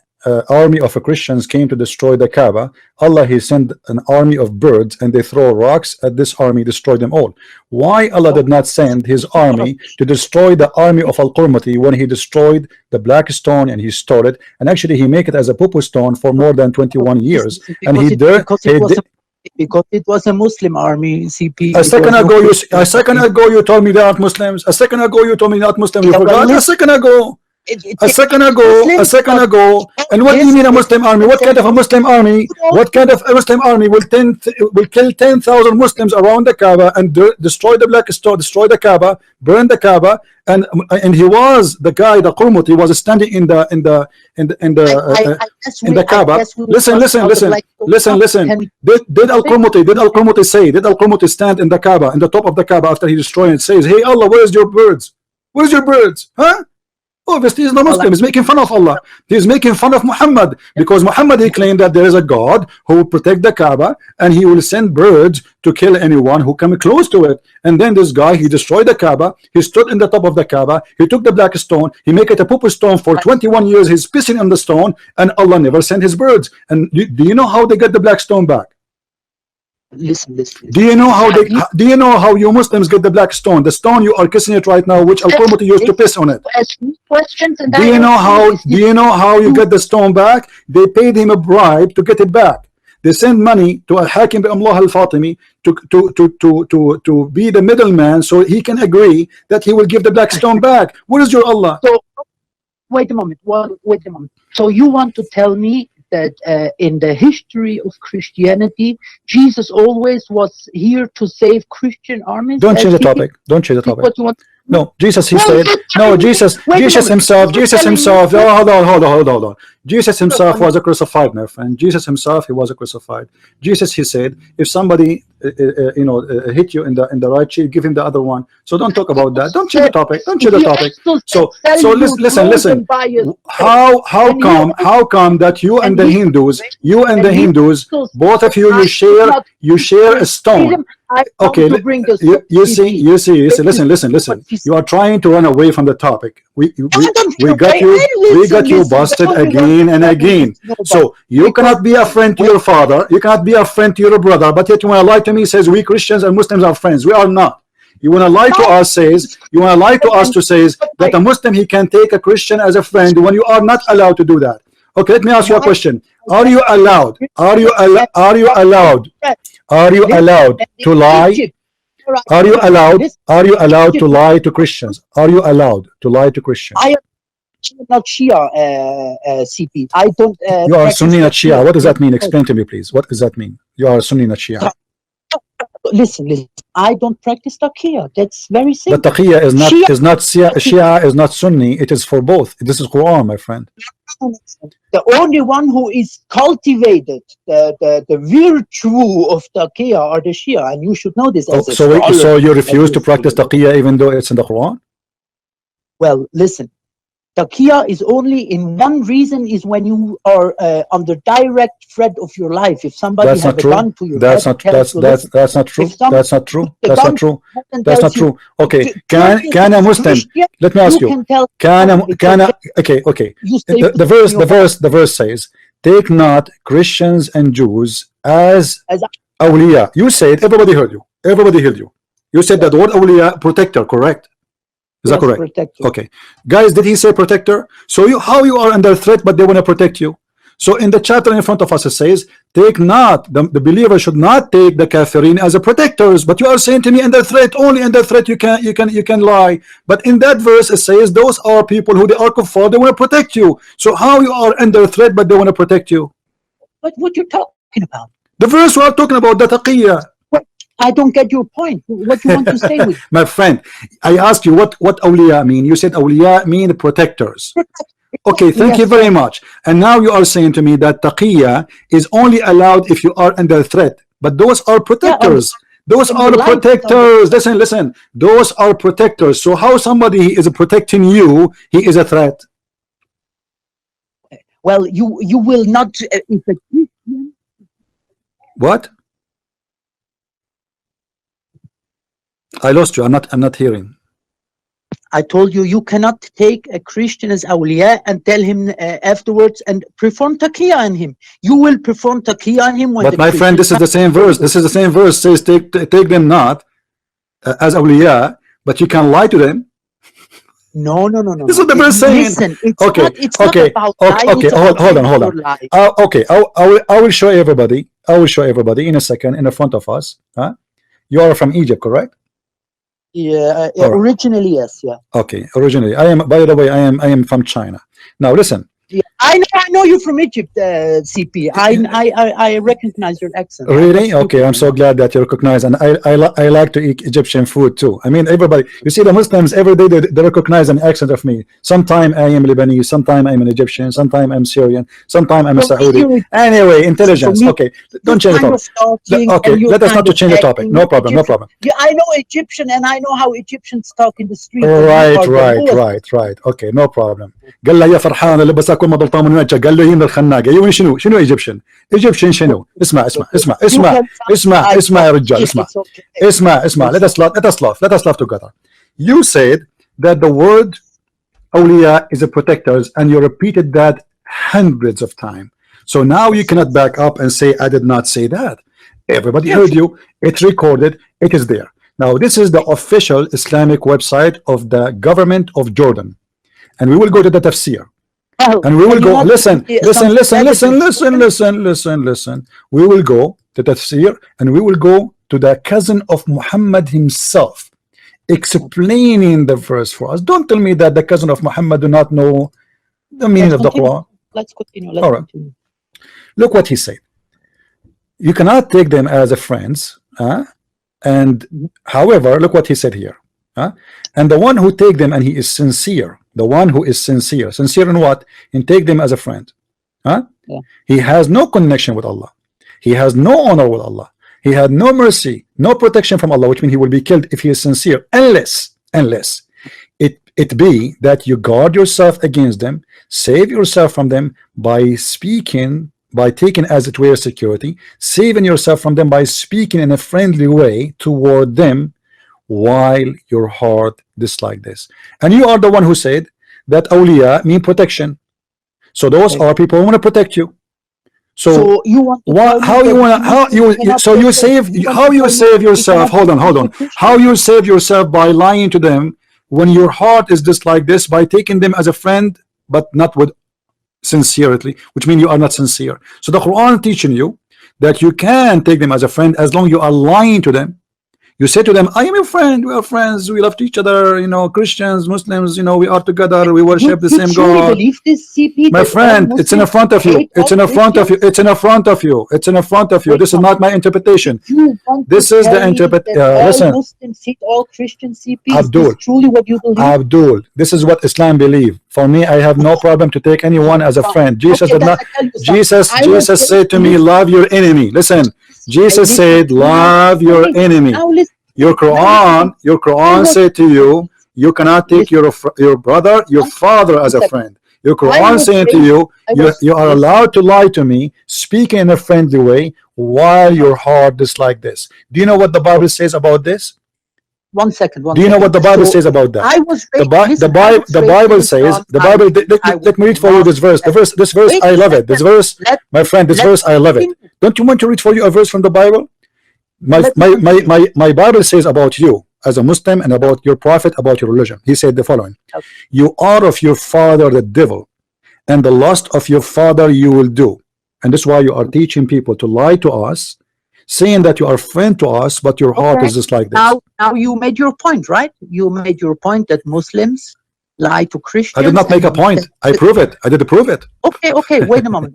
army of Christians came to destroy the Kaaba, Allah he sent an army of birds and they throw rocks at this army, destroyed them all. Why Allah did not send his army to destroy the army of Al-Qurmuti when he destroyed the black stone and he stole it, and actually he make it as a poo stone for more than 21 years, and because it was a Muslim army, CP. A second ago you told me they aren't Muslims. A second ago you told me not Muslim. You forgot? A second ago. A second ago. And what do you mean a Muslim army? What kind of a Muslim army? What kind of a Muslim army will kill 10,000 Muslims around the Kaaba and destroy the black stone, destroy the Kaaba, burn the Kaaba, and he was the guy, the Qurmuti was standing in the Kaaba. Listen. Did Al-Qurmuti stand in the Kaaba, in the top of the Kaaba after he destroyed it, says, "Hey Allah, where's your birds? Where's your birds? Huh?" Obviously, he's not Muslim. He's making fun of Allah. He's making fun of Muhammad because Muhammad he claimed that there is a God who will protect the Kaaba and he will send birds to kill anyone who come close to it. And then this guy, he destroyed the Kaaba. He stood in the top of the Kaaba. He took the black stone. He make it a poo stone for 21 years. He's pissing on the stone, and Allah never sent his birds. And do you know how they get the black stone back? Listen. Do you know how you Muslims get the black stone? The stone you are kissing it right now, which Al-Qurmuti used to piss on it. Do you know how you get the stone back? They paid him a bribe to get it back. They send money to Al-Hakim bi Allah al-Fatimi to be the middleman so he can agree that he will give the black stone back. What is your Allah? So wait a moment. So you want to tell me that in the history of Christianity, Jesus always was here to save Christian armies? Don't change the topic. Don't change the topic. No, Jesus, he Well, said, you're no, telling me- Jesus, wait a Jesus minute. himself, You're Jesus telling me- himself, oh, hold on. Jesus himself on. was a crucified, my friend. Jesus himself, he was a crucified. Jesus, he said, if somebody, hit you in the right cheek, give him the other one. So don't talk about that. Don't change the topic. Don't change the He topic. also So, said, so "Tell you listen. truth and by his How And he how come that you and and the he- Hindus, and he also both of you, said, you share a stone? Freedom, I want Okay, to bring this you to see, listen. You are trying to run away from the topic. We got you busted again and again. So you cannot be a friend to your father, you cannot be a friend to your brother, but yet you want to lie to me, says we Christians and Muslims are friends. We are not. You want to lie to us, to says that a Muslim, he can take a Christian as a friend when you are not allowed to do that. Okay, let me ask you a question. Are you allowed to lie? Are you allowed to lie to Christians? Are you allowed to lie to Christians? I am not Shia, CP. I don't. You are practice Sunni, not the Shia. What does that mean? Explain to me, please. What does that mean? You are Sunni, not Shia. Listen. I don't practice taqiyya. That's very simple. But taqiyya is not Shia is not Sunni. It is for both. This is Quran, my friend. The only one who is cultivated the virtue of taqiyya are the Shia, and you should know this. As So you refuse to practice taqiyya even though it's in the Quran? Well, listen. Taqiyya is only in one reason, is when you are under direct threat of your life. If somebody has a gun to your head, that's not true. Okay, can a Muslim? Let me ask you. Okay. The verse says, "Take not Christians and Jews as awliya." You said, everybody heard you. You said that the word awliya, protector, correct? Is that correct? Protector. Okay, guys, did he say protector? So how you are under threat, but they want to protect you? So in the chapter in front of us, it says, take not, the believer should not take the kafirin as a protectors. But you are saying to me, under threat, only under threat you can lie. But in that verse, it says those are people who they are kuffar, they want to protect you. So how you are under threat, but they want to protect you? But what you're talking about? The verse we are talking about, the taqiyya. I don't get your point. What you want to say with my friend, I asked you what awliya mean. You said awliya mean protectors. Okay, thank you very much. And now you are saying to me that taqiyya is only allowed if you are under threat. But those are protectors. Those are protectors. Listen. Those are protectors. So how somebody is protecting you, he is a threat? Well, you will not. What? I lost you. I'm not hearing. I told you, you cannot take a Christian as awliya and tell him afterwards and perform taqiyya on him. You will perform taqiyya on him when. But my friend, this is the same verse. Says take them not as awliya, but you can lie to them. No. This is what the verse saying. Listen, it's not about okay. Hold on. Okay, I will show everybody. In a second in the front of us. You are from Egypt, correct? Yeah, originally yes, yeah. Okay, originally I am. By the way, I am from China. Now listen. Yeah, I know you from Egypt, CP. I recognize your accent. Really? Okay, I'm so glad that you recognize, and I like to eat Egyptian food too. I mean, everybody. You see, the Muslims every day they recognize an accent of me. Sometime I am Lebanese, sometime I'm an Egyptian, sometime I'm Syrian, sometime I'm a Saudi. Anyway, intelligence. Okay, don't change the topic. Okay, let us not to change the topic. No problem. Yeah, I know Egyptian, and I know how Egyptians talk in the street. Right. Okay, no problem. قال له يا فرحان اللي بس اكون مضلطه من وجهك قال له يم الخناقه يوني شنو ايجيبشن شنو اسمع يا رجال اسمع let us laugh together. You said that the word awliya is a protectors and you repeated that hundreds of times. So now you cannot back up and say I did not say that. Everybody heard you. It's recorded. It is there. Now this is the official Islamic website of the government of Jordan. And we will go to the tafsir. And we will go, listen. We will go to tafsir and we will go to the cousin of Muhammad himself, explaining the verse for us. Don't tell me that the cousin of Muhammad do not know the meaning of the Quran. Let's continue. All right. Look what he said. You cannot take them as a friends. And however, look what he said here. And the one who take them and he is sincere, the one who is sincere in what? In take them as a friend, huh? Yeah. He has no connection with Allah. He has no honor with Allah. He had no mercy, no protection from Allah, which means he will be killed if he is sincere, unless it be that you guard yourself against them, save yourself from them by speaking, by taking as it were security, saving yourself from them by speaking in a friendly way toward them, while your heart dislike this. And you are the one who said that awliya mean protection. So those are people who want to protect you. So you want to what, how you want to, how you, so you save, how you save yourself, hold on, how you save yourself by lying to them when your heart is just like this, by taking them as a friend but not with sincerity, which means you are not sincere. So the Quran teaching you that you can take them as a friend as long you are lying to them. You say to them, I am your friend, we are friends, we love each other, you know, Christians, Muslims, you know, we are together, we worship the same God. My friend, it's in front of you, it's in front of you, it's in front of you, it's in front of you. This is not my interpretation. This is the interpretation. Listen, Muslims hate all Christians, CP. Abdul, is this truly what you believe? Abdul, this is what Islam believe. For me, I have no problem to take anyone as a friend. Jesus did not. Jesus said to me, love your enemy. Listen, Jesus said, love your enemy. Your Quran said to you, you cannot take your brother, your father as a friend. Your Quran saying to you, you are allowed to lie to me, speaking in a friendly way, while your heart is like this. Do you know what the Bible says about this? One second. Do you know what the Bible says about that? The Bible says, let me read for you this verse. This verse, I love it. This verse, my friend, this verse, I love it. Don't you want to read for you a verse from the Bible? My Bible says about you as a Muslim and about your prophet, about your religion. He said the following: you are of your father the devil, and the lust of your father you will do. And this is why you are teaching people to lie to us, saying that you are friend to us, but your heart is just like this. Now you made your point, right? You made your point that Muslims lie to Christians. I did not make a point. I prove it. I did prove it. Okay. Wait a moment.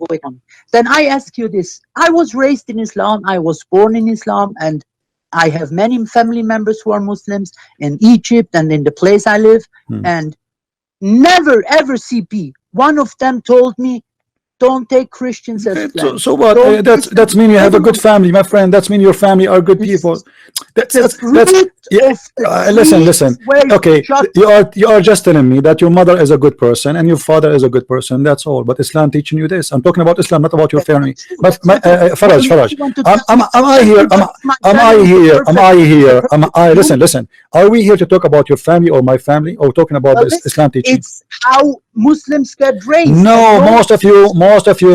Then I ask you this. I was raised in Islam. I was born in Islam, and I have many family members who are Muslims in Egypt and in the place I live. And never ever, CP, one of them told me, don't take Christians as friends. So what? That's mean you have a good family, my friend. That's mean your family are good people. Listen. Okay, you are just telling me that your mother is a good person and your father is a good person. That's all. But Islam teaching you this. I'm talking about Islam, not about your family. But Faraj, Listen. Are we here to talk about your family or my family, or talking about the Islam teaching? It's how Muslims get raised. No, most of you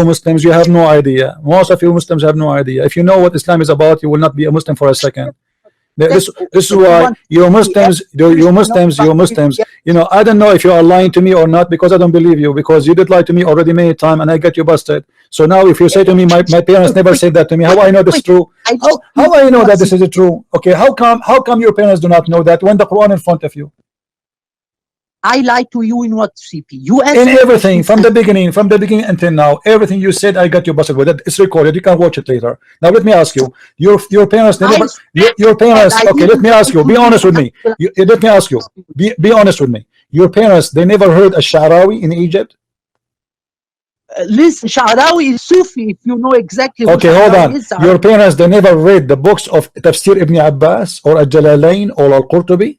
Muslims, you have no idea. Most of you Muslims have no idea. If you know what Islam is about, you will not be a Muslim for a second. This is why you Muslims, you know, I don't know if you are lying to me or not, because I don't believe you, because you did lie to me already many times and I get you busted. So now if you say to me, my parents never said that to me, how I know this is true? How I know that this is true? Okay, how come your parents do not know that when the Quran in front of you? I lied to you in what, CP? You in everything from the beginning until now. Everything you said, I got you busted with it. It's recorded. You can watch it later. Now let me ask you. Your parents never. Your parents. Okay, let me ask you. Be honest with me. Let me ask you. Be honest with me. Your parents, they never heard a Sha'rawi in Egypt. Listen, Sha'rawi is Sufi. If you know exactly. Okay, hold on. Your parents, they never read the books of Tafsir Ibn Abbas or Al-Jalalain or Al-Qurtubi.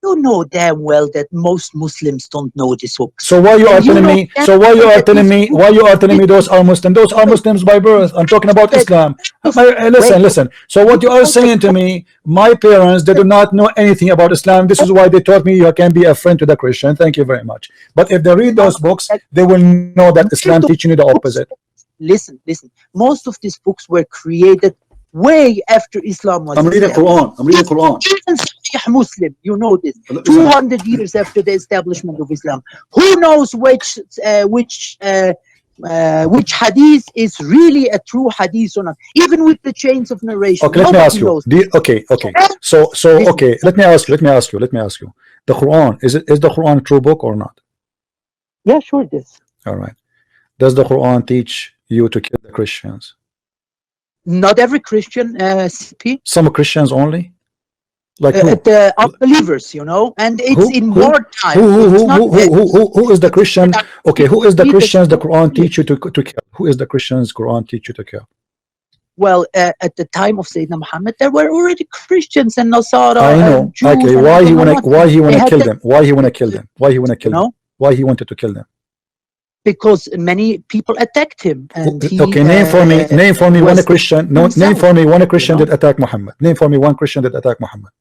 You know damn well that most Muslims don't know this book. So why you are telling me? So why you are telling me? Why you are telling me those are Muslims? Those are Muslims by birth. I'm talking about Islam. Listen. So what you are saying to me? My parents, they do not know anything about Islam. This is why they taught me you can be a friend to the Christian. Thank you very much. But if they read those books, they will know that Islam teaching you the opposite. Listen. Most of these books were created way after Islam was. I'm reading Quran. Even Sahih Muslim, you know this. 200 years after the establishment of Islam. Who knows which hadith is really a true hadith or not? Even with the chains of narration. Okay, let me ask you. Okay. Let me ask you. The Quran, is the Quran a true book or not? Yeah, sure it is. All right. Does the Quran teach you to kill the Christians? Not every Christian, CP. Some Christians only? Like who? The unbelievers, you know, and it's in wartime. Who is the Christian? Okay, who is the Christians the Quran teach you to kill? Who is the Christians Quran teach you to kill? Well, at the time of Sayyidina Muhammad, there were already Christians and Nasara. I know. And Jews, okay, and why he wanna kill them? Why he wanna kill them? Why he wanna kill them? Why he wanted to kill them? Because many people attacked him. And he, okay, name for me one Christian. No, name for me one Christian that attacked Muhammad. Name for me one Christian that attacked Muhammad.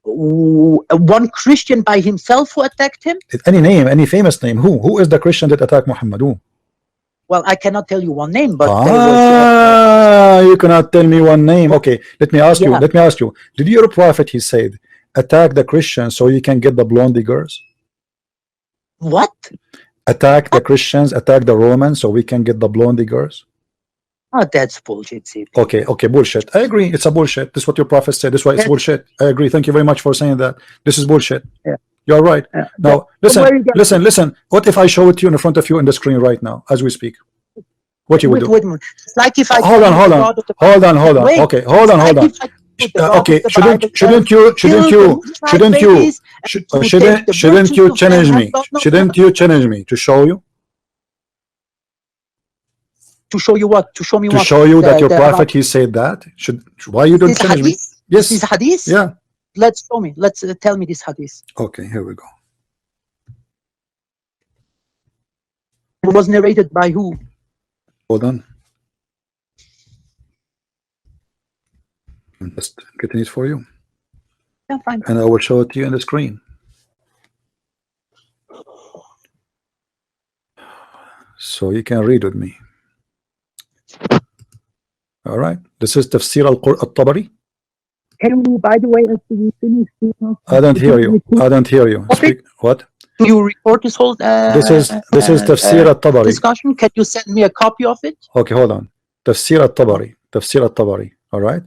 One Christian by himself who attacked him? Any name, any famous name. Who is the Christian that attacked Muhammad? Who? Well, I cannot tell you one name, but you cannot tell me one name. Okay, let me ask you. Let me ask you. Did your prophet, he said, attack the Christians so you can get the blondie girls? What? Attack the Christians, attack the Romans so we can get the blondie girls? Oh, that's bullshit. Okay, bullshit. I agree. It's a bullshit. This is what your prophet said. This is why it's bullshit. I agree. Thank you very much for saying that. This is bullshit. Yeah. You're right. Yeah. Now, listen. What if I show it to you in front of you in the screen right now as we speak? What you would do? Wait, it's like if I hold on. Wait, okay, hold on. Okay, shouldn't you challenge me? Shouldn't you challenge me to show you? To show you what? To show me what? To show you that your prophet he said that. Why you don't challenge me? Yes. This is hadith? Yeah. Let's show me. Let's tell me this hadith. Okay, here we go. It was narrated by who? Hold on. I'm just getting it for you. Yeah, fine. And I will show it to you on the screen. So you can read with me. All right. This is Tafsir al-Tabari. Can you, by the way, after you finish, I don't hear you. I don't hear you. Speak. What? Do you record this whole this is Tafsir al-Tabari discussion? Can you send me a copy of it? Okay, hold on. Tafsir al-Tabari. Tafsir al-Tabari. All right.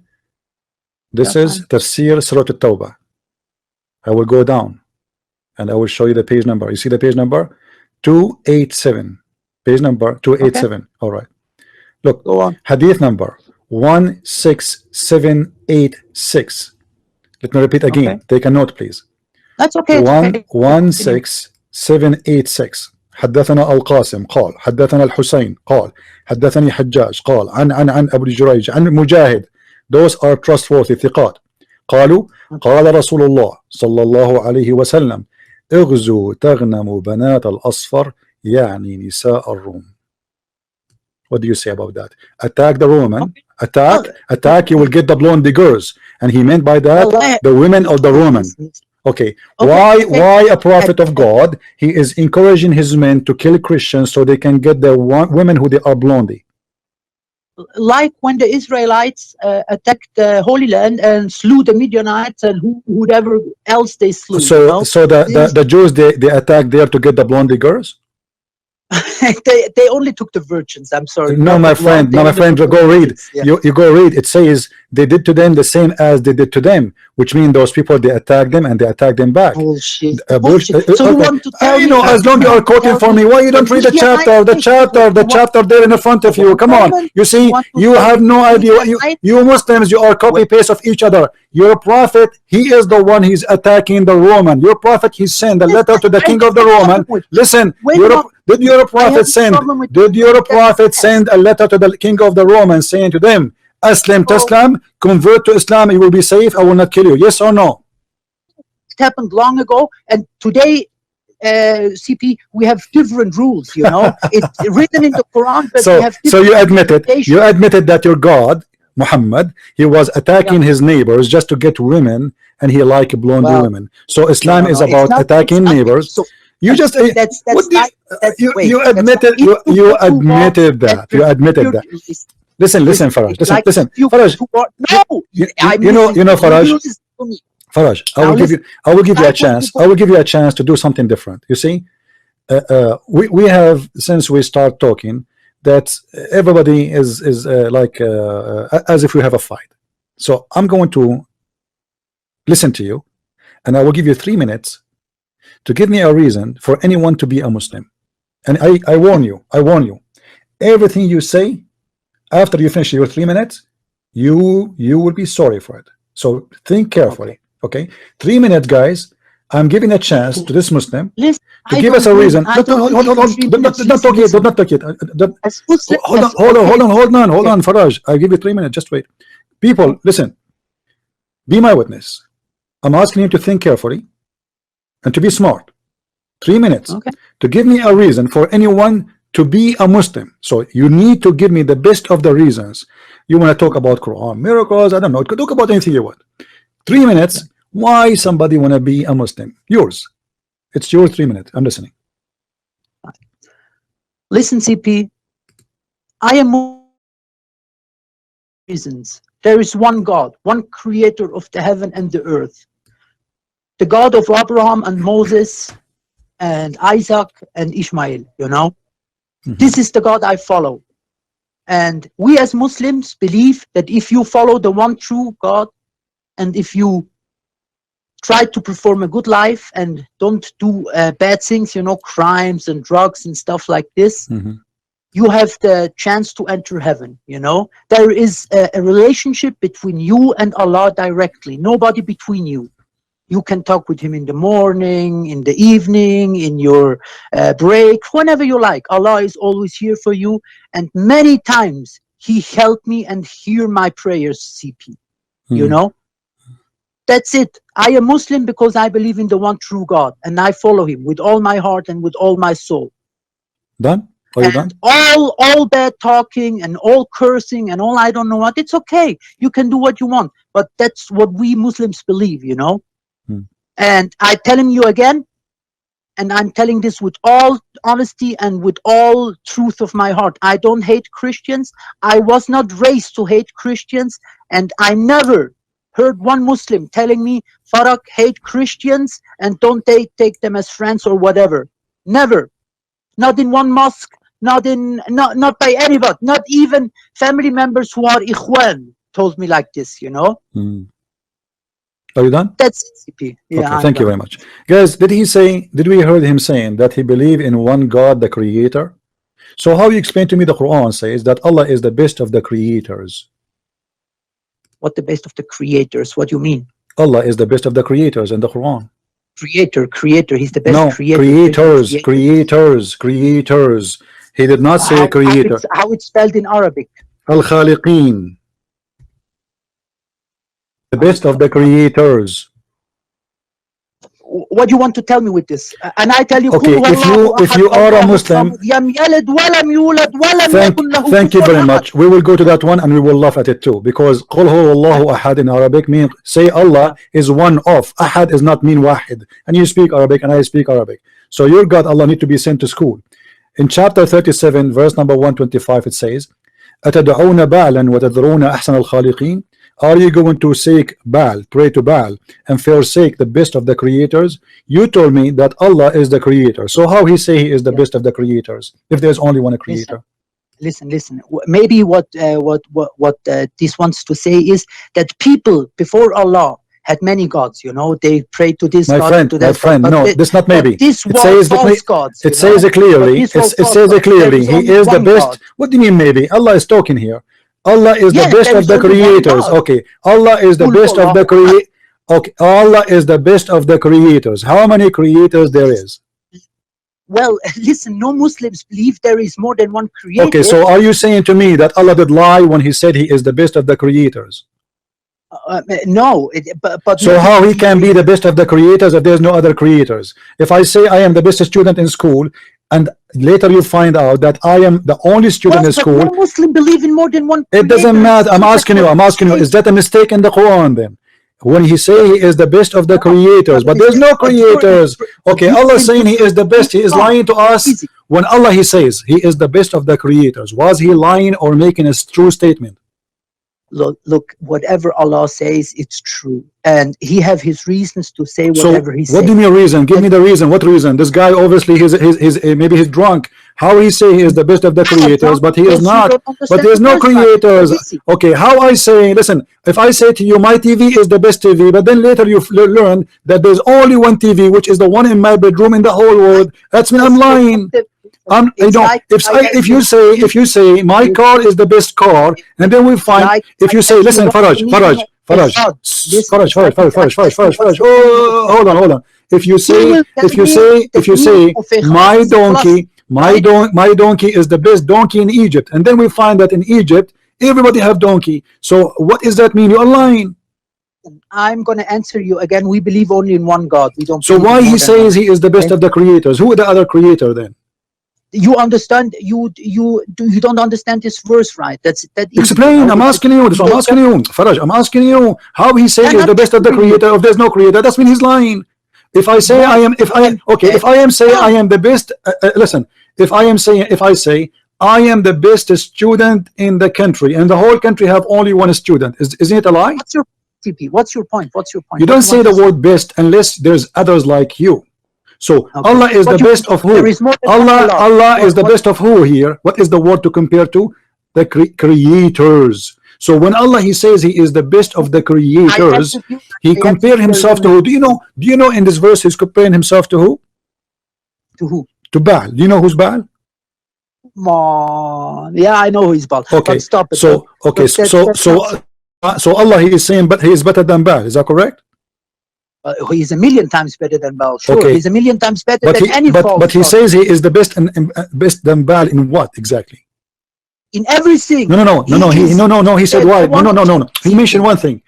This is Tafsir Surah al-Tawbah. I will go down and I will show you the page number. You see the page number? 287. Page number 287. Okay. All right. Look, go on. Hadith number 16786. Let me repeat again. Okay. Take a note, please. That's okay. 16786. حدثنا القاسم قال حدثنا الحسين قال حدثني حجاج قال عن أبو جريج عن مجاهد. Those are trustworthy ثقات. قالوا قال رسول الله صلى الله عليه وسلم اغزوا تغنموا بنات الأصفر يعني نساء الروم. What do you say about that? Attack the Roman. Attack, you will get the blonde girls. And he meant by that the women of the Roman. Okay. Why a prophet of God, he is encouraging his men to kill Christians so they can get the women who they are blondie. Like when the Israelites attacked the Holy Land and slew the Midianites and whoever else they slew. So the Jews they attacked there to get the blondie girls? they only took the virgins. I'm sorry. No, my friend. No, my friend. Go read. Yeah. You go read. It says they did to them the same as they did to them, which means those people they attacked them and they attacked them back. Bullshit. Bullshit. So you want to tell me? As long as you are quoting for me, why you don't read the chapter? The chapter there in front of you. Come on. You see, you have no idea. You Muslims, you are copy paste of each other. Your prophet, he is the one he's attacking the Roman. Your prophet, he sent a letter to the king of the Roman. Listen, did your prophet send a letter to the king of the Romans saying to them, Aslam Taslam, convert to Islam, you will be safe, I will not kill you? Yes or no? It happened long ago, and today CP, we have different rules, you know. It's written in the Quran, but we have so you admitted that your God Muhammad, he was attacking his neighbors just to get women, and he liked blonde women. So Islam is about attacking neighbors. So, you just you admitted that. Listen, Faraj. Listen, Faraj. No, you know, Faraj. I will give you a chance. I will give you a chance to do something different. You see, we have, since we start talking, that everybody is like as if we have a fight. So I'm going to listen to you, and I will give you 3 minutes to give me a reason for anyone to be a Muslim. And I warn you, everything you say after you finish your 3 minutes, you will be sorry for it. So think carefully. Okay, 3 minutes, guys. I'm giving a chance to this Muslim Listen, to I give don't us a need- reason. I Hold don't on, need hold on, hold 3 on. minutes. Don't talk yet. Listen, Don't talk yet. As Muslim, Hold on, as- hold on, okay. hold on, Faraj. I give you 3 minutes. Just wait. People, listen. Be my witness. I'm asking you to think carefully and to be smart. 3 minutes Okay. to give me a reason for anyone to be a Muslim. So you need to give me the best of the reasons. You want to talk about Quran, miracles, I don't know. Talk about anything you want. 3 minutes. Why somebody want to be a Muslim? Yours. It's your 3 minutes. I'm listening. Listen, CP. I am reasons. There is one God, one creator of the heaven and the earth. The God of Abraham and Moses and Isaac and Ishmael, you know. This is the God I follow. And we as Muslims believe that if you follow the one true God and if you try to perform a good life and don't do bad things, you know, crimes and drugs and stuff like this, you have the chance to enter heaven, you know. There is a relationship between you and Allah directly, nobody between you. You can talk with him in the morning, in the evening, in your break, whenever you like. Allah is always here for you. And many times he helped me and hear my prayers, CP. You know? That's it. I am Muslim because I believe in the one true God. And I follow him with all my heart and with all my soul. Done? Are you done? All bad talking and all cursing and all I don't know what, it's okay. You can do what you want. But that's what we Muslims believe, you know? And I telling you again, and I'm telling this with all honesty and with all truth of my heart. I don't hate Christians. I was not raised to hate Christians. And I never heard one Muslim telling me, Farak, hate Christians and don't take them as friends or whatever. Never. Not in one mosque, not by anybody, not even family members who are ikhwan told me like this, you know? Are you done? That's CP. Yeah, okay, I'm thank you done. very much. Guys, did we heard him saying that he believe in one God, the creator? So how you explain to me the Quran says that Allah is the best of the creators? What the best of the creators? What do you mean? Allah is the best of the creators in the Quran. Creator, he's the best No, creator. creators. He did not say creator. How it's spelled in Arabic. Al-Khaliqeen. The best of the creators. What do you want to tell me with this? And I tell you, Okay, if you are a Muslim, thank you very much. We will go to that one and we will laugh at it too, because قُلْ هُوَ اللَّهُ أَحَدٍ in Arabic means say Allah is one of. Ahad is not mean wahid. And you speak Arabic and I speak Arabic. So your God Allah need to be sent to school. In chapter 37, verse number 125, it says, أَتَدْعُونَ بَعْلًا وَتَذْرُونَ أَحْسَنَ الْخَالِقِينَ. Are you going to seek Baal, pray to Baal, and forsake the best of the creators? You told me that Allah is the creator. So how he say he is the best of the creators if there's only one creator? Listen. Maybe what this wants to say is that people before Allah had many gods. You know, they prayed to this God, to that. My friend, God, no, this not maybe. This It was says false gods. It says it clearly. It says it clearly. He is the best. God. What do you mean maybe? Allah is talking here. Allah is the best of the creators. Okay, Allah is the best of the creators. Okay, Allah is the best of the creators. How many creators there is? Well, listen, no Muslims believe there is more than one creator. Okay, so are you saying to me that Allah did lie when he said he is the best of the creators? No, but so how he can be the best of the creators if there's no other creators? If I say I am the best student in school, and later you find out that I am the only student in school, no Muslim believe in more than one creator. It doesn't matter. I'm asking you, is that a mistake in the Quran then? When he say he is the best of the creators, but there's no creators. Okay, Allah saying he is the best, he is lying to us. When Allah he says he is the best of the creators, was he lying or making a true statement? Look, whatever Allah says, it's true, and He have His reasons to say whatever He says. What do you mean reason? Give me the reason. What reason? This guy obviously maybe he's drunk. How he say he is the best of the creators, but he is not. But there's no creators. Okay, how I say? Listen, if I say to you, my TV is the best TV, but then later you learn that there's only one TV, which is the one in my bedroom in the whole world. That's me. I'm lying. If you say my car is the best car, and then we find if you say, listen, Faraj, Faraj, Faraj. Oh, hold on. If you say my donkey is the best donkey in Egypt, and then we find that in Egypt everybody have donkey. So what does that mean? You're lying. I'm going to answer you again. We believe only in one God. We don't. So why he says he is the best of the creators? Who are the other creator then? You understand? You don't understand this verse, right? That explain. I'm asking you. So I'm asking you, Faraj. I'm asking you how he says he is the best of the creator. If there's no creator, that's mean he's lying. If I say I am, if I am saying I am the best, listen. If I say I am the best student in the country, and the whole country have only one student, isn't it a lie? What's your point? You don't say the word best unless there's others like you. So okay. Allah is the best of who? Allah is the best of who here? What is the word to compare to? The creators. So when Allah he says he is the best of the creators, he compared himself to who? Do you know in this verse he's comparing himself to who? To who? To Baal. Do you know who's Baal? Come on. Yeah, I know who is Baal. Okay. But stop it. So Allah he is saying, but he is better than Baal. Is that correct? He's a million times better than Baal. Sure, okay. He's a million times better than any false. But he says he is the best and best than Baal in what exactly? In everything. No. He said why? No. He mentioned one thing.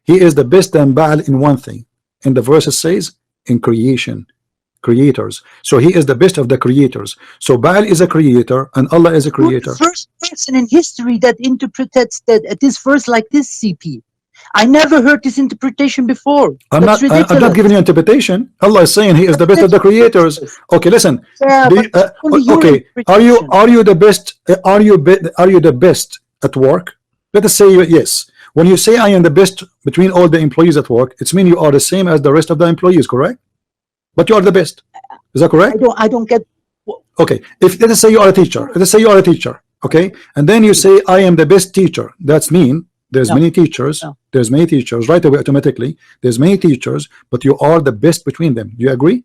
He is the best than Baal in one thing. And the verse says in creators. So he is the best of the creators. So Baal is a creator and Allah is a creator. You're the first person in history that interprets this verse like this, CP. I never heard this interpretation before. I'm not giving you interpretation. Allah is saying he is the best of the creators. Okay, listen. Yeah, okay, are you the best? Are you the best at work? Let us say yes. When you say I am the best between all the employees at work, it's mean you are the same as the rest of the employees, correct? But you are the best. Is that correct? I don't get. Okay, if let us say you are a teacher. Okay, and then you say I am the best teacher. That's mean there's many teachers. There's many teachers right away automatically. There's many teachers, but you are the best between them. Do you agree?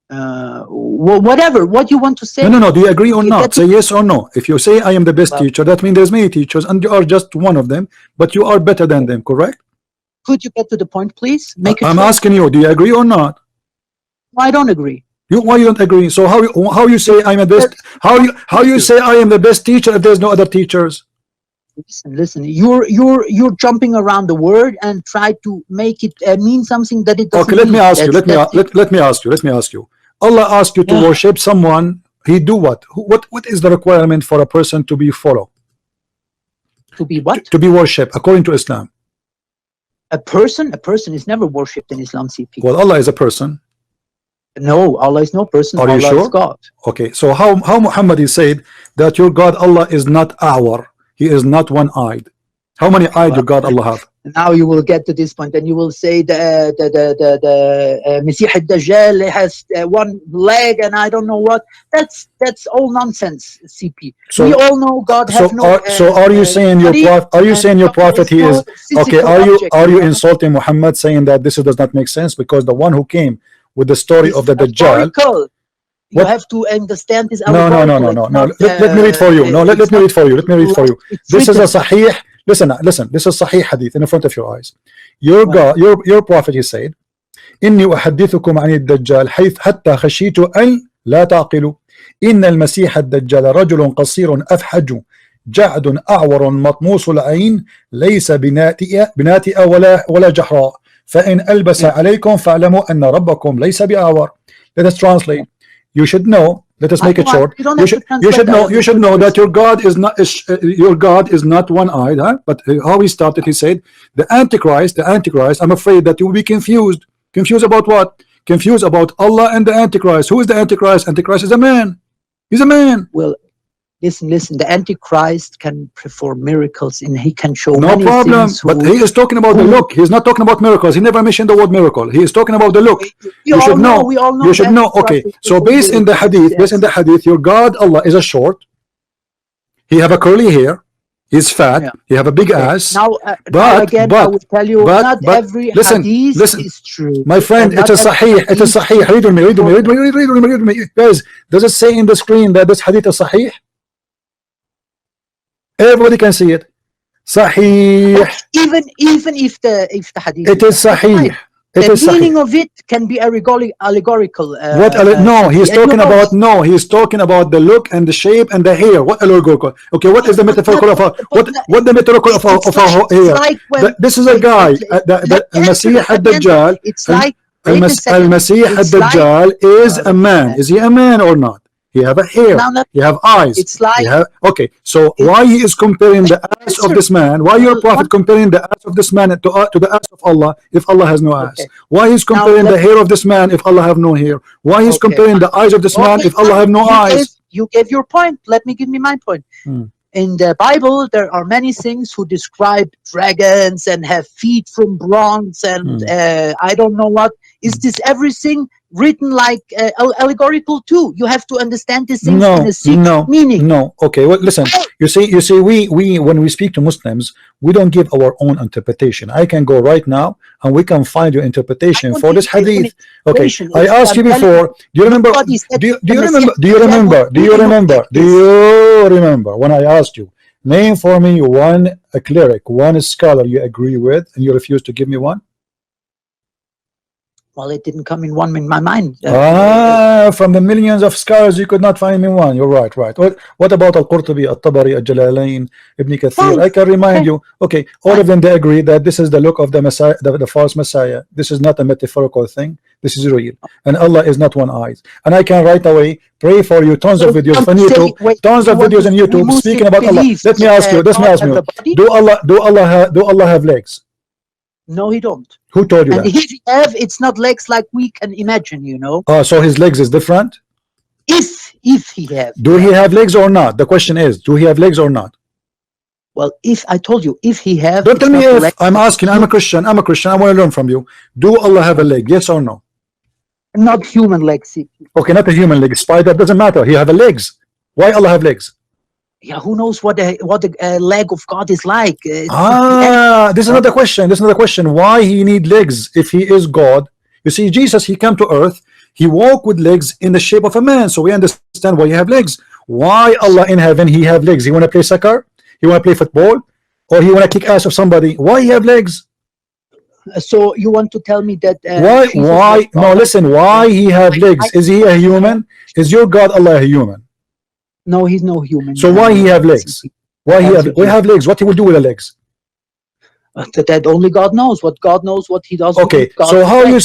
Whatever. What you want to say? No. Do you agree or not? Say yes or no. If you say I am the best teacher, that means there's many teachers, and you are just one of them, but you are better than them. Correct? Could you get to the point, please? I'm asking you. Do you agree or not? I don't agree. Why you don't agree? So how you say I'm the best? How you say I am the best teacher if there's no other teachers? Listen. You're jumping around the word and try to make it mean something that it doesn't. Okay, let me ask you. Allah asked you to worship someone. He do what? What is the requirement for a person to be followed? To be what? To be worshipped according to Islam. A person is never worshipped in Islam, CP. Well, Allah is a person. No, Allah is no person. Are you Allah sure? is God. Okay, so how Muhammad is said that your God Allah is not our. He is not one-eyed. How many eyes your God Allah have? Now you will get to this point, and you will say the Masih ad-Dajjal has one leg, and I don't know what. That's all nonsense, CP. So, we all know God has no. So are you saying your prophet? Are you saying your prophet he is okay? Are you insulting Muhammad, saying that this does not make sense because the one who came with the story of the Dajjal? You have to understand this. No. Let me read for you. No, let me read for you. This is a sahih. Listen. This is sahih hadith in front of your eyes. Your God, your prophet, he said, إني أحدثكم عن الدجال حيث حتى خشيت أن لا تعقلوا إن المسيح الدجال رجل قصير أفحج جعد أعور مطموس العين ليس بناتئ ولا جحراء فإن ألبس عليكم فاعلموا أن ربكم ليس بأعور. Let us translate. You should know. Let us make it short. You should know that your God is not one-eyed. But how he started, he said, the Antichrist. I'm afraid that you will be confused. Confused about what? Confused about Allah and the Antichrist. Who is the Antichrist? Antichrist is a man. He's a man. Well, listen. The Antichrist can perform miracles, and he can show no many problem. things. But he is talking about the look. He's not talking about miracles. He never mentioned the word miracle. He is talking about the look. You should know. We all know. You should know. Okay. So based in the hadith, your God Allah is a short. He have a curly hair. He's fat. Yeah. He have a big ass. Now, again, I will tell you, not every hadith is true. My friend, it's a sahih. It's a sahih. Read with me. Guys, does it say in the screen that this hadith is sahih? Everybody can see it. Sahih. Even if the hadith It is sahih. It is the sahih. meaning of it can be allegorical. No, he's and you talking know about it. no. He's talking about the look and the shape and the hair. What allegorical? Okay, what is the metaphorical of a what the metaphorical of a hair? Like when, This is a guy. The Al-Masih ad-Dajjal. It's like Al-Masih ad-Dajjal is a man. Is he a man or not? He have a hair. He have eyes. It's like okay. So why he is comparing the ass of this man? Why your prophet comparing the ass of this man to the ass of Allah if Allah has no ass? Why he's comparing the hair of this man if Allah have no hair? Why he's comparing the eyes of this man if Allah have no eyes? You gave your point. Let me give me my point. In the Bible, there are many things who describe dragons and have feet from bronze and I don't know what. Is this everything written like allegorical too? You have to understand these things in a secret meaning. No. Okay. Well, listen. You see, we when we speak to Muslims, we don't give our own interpretation. I can go right now and we can find your interpretation for this hadith. Okay. I asked you before. Do you remember? Do you remember when I asked you, name for me one cleric, one scholar you agree with, and you refused to give me one? Well, it didn't come in my mind. From the millions of scholars, you could not find me one. You're right. What about Al-Qurtubi, Al-Tabari, Al-Jalalain, Ibn Kathir? I can remind you. Okay, all of them, they agree that this is the look of the Messiah, the false Messiah. This is not a metaphorical thing. This is real. And Allah is not one eye. And I can right away pray for you. Tons of videos on YouTube. Tons of videos on YouTube speaking about Allah. Let me ask you. Do Allah have legs? No, he don't. Who told you and that? if he have, it's not legs like we can imagine, you know. So his legs is different? If he have. Do he have legs or not? The question is, do he have legs or not? Well, if I told you, if he have. Don't tell me if. I'm asking. I'm a Christian. I want to learn from you. Do Allah have a leg? Yes or no? Not human legs. Okay, not a human leg. Spider doesn't matter. He have a legs. Why Allah have legs? Yeah, who knows what the leg of God is like? This is another question. Why he need legs if he is God? You see, Jesus, he came to earth. He walked with legs in the shape of a man. So we understand why he have legs. Why Allah in heaven he have legs? He want to play soccer? He want to play football? Or he want to kick ass of somebody? Why he have legs? So you want to tell me that? Why? No, listen. Why he have legs? Is he a human? Is your God Allah a human? No, he's no human. So why he have legs? Why he have legs? What he will do with the legs? That only God knows. What God knows, what he does. Okay, so how you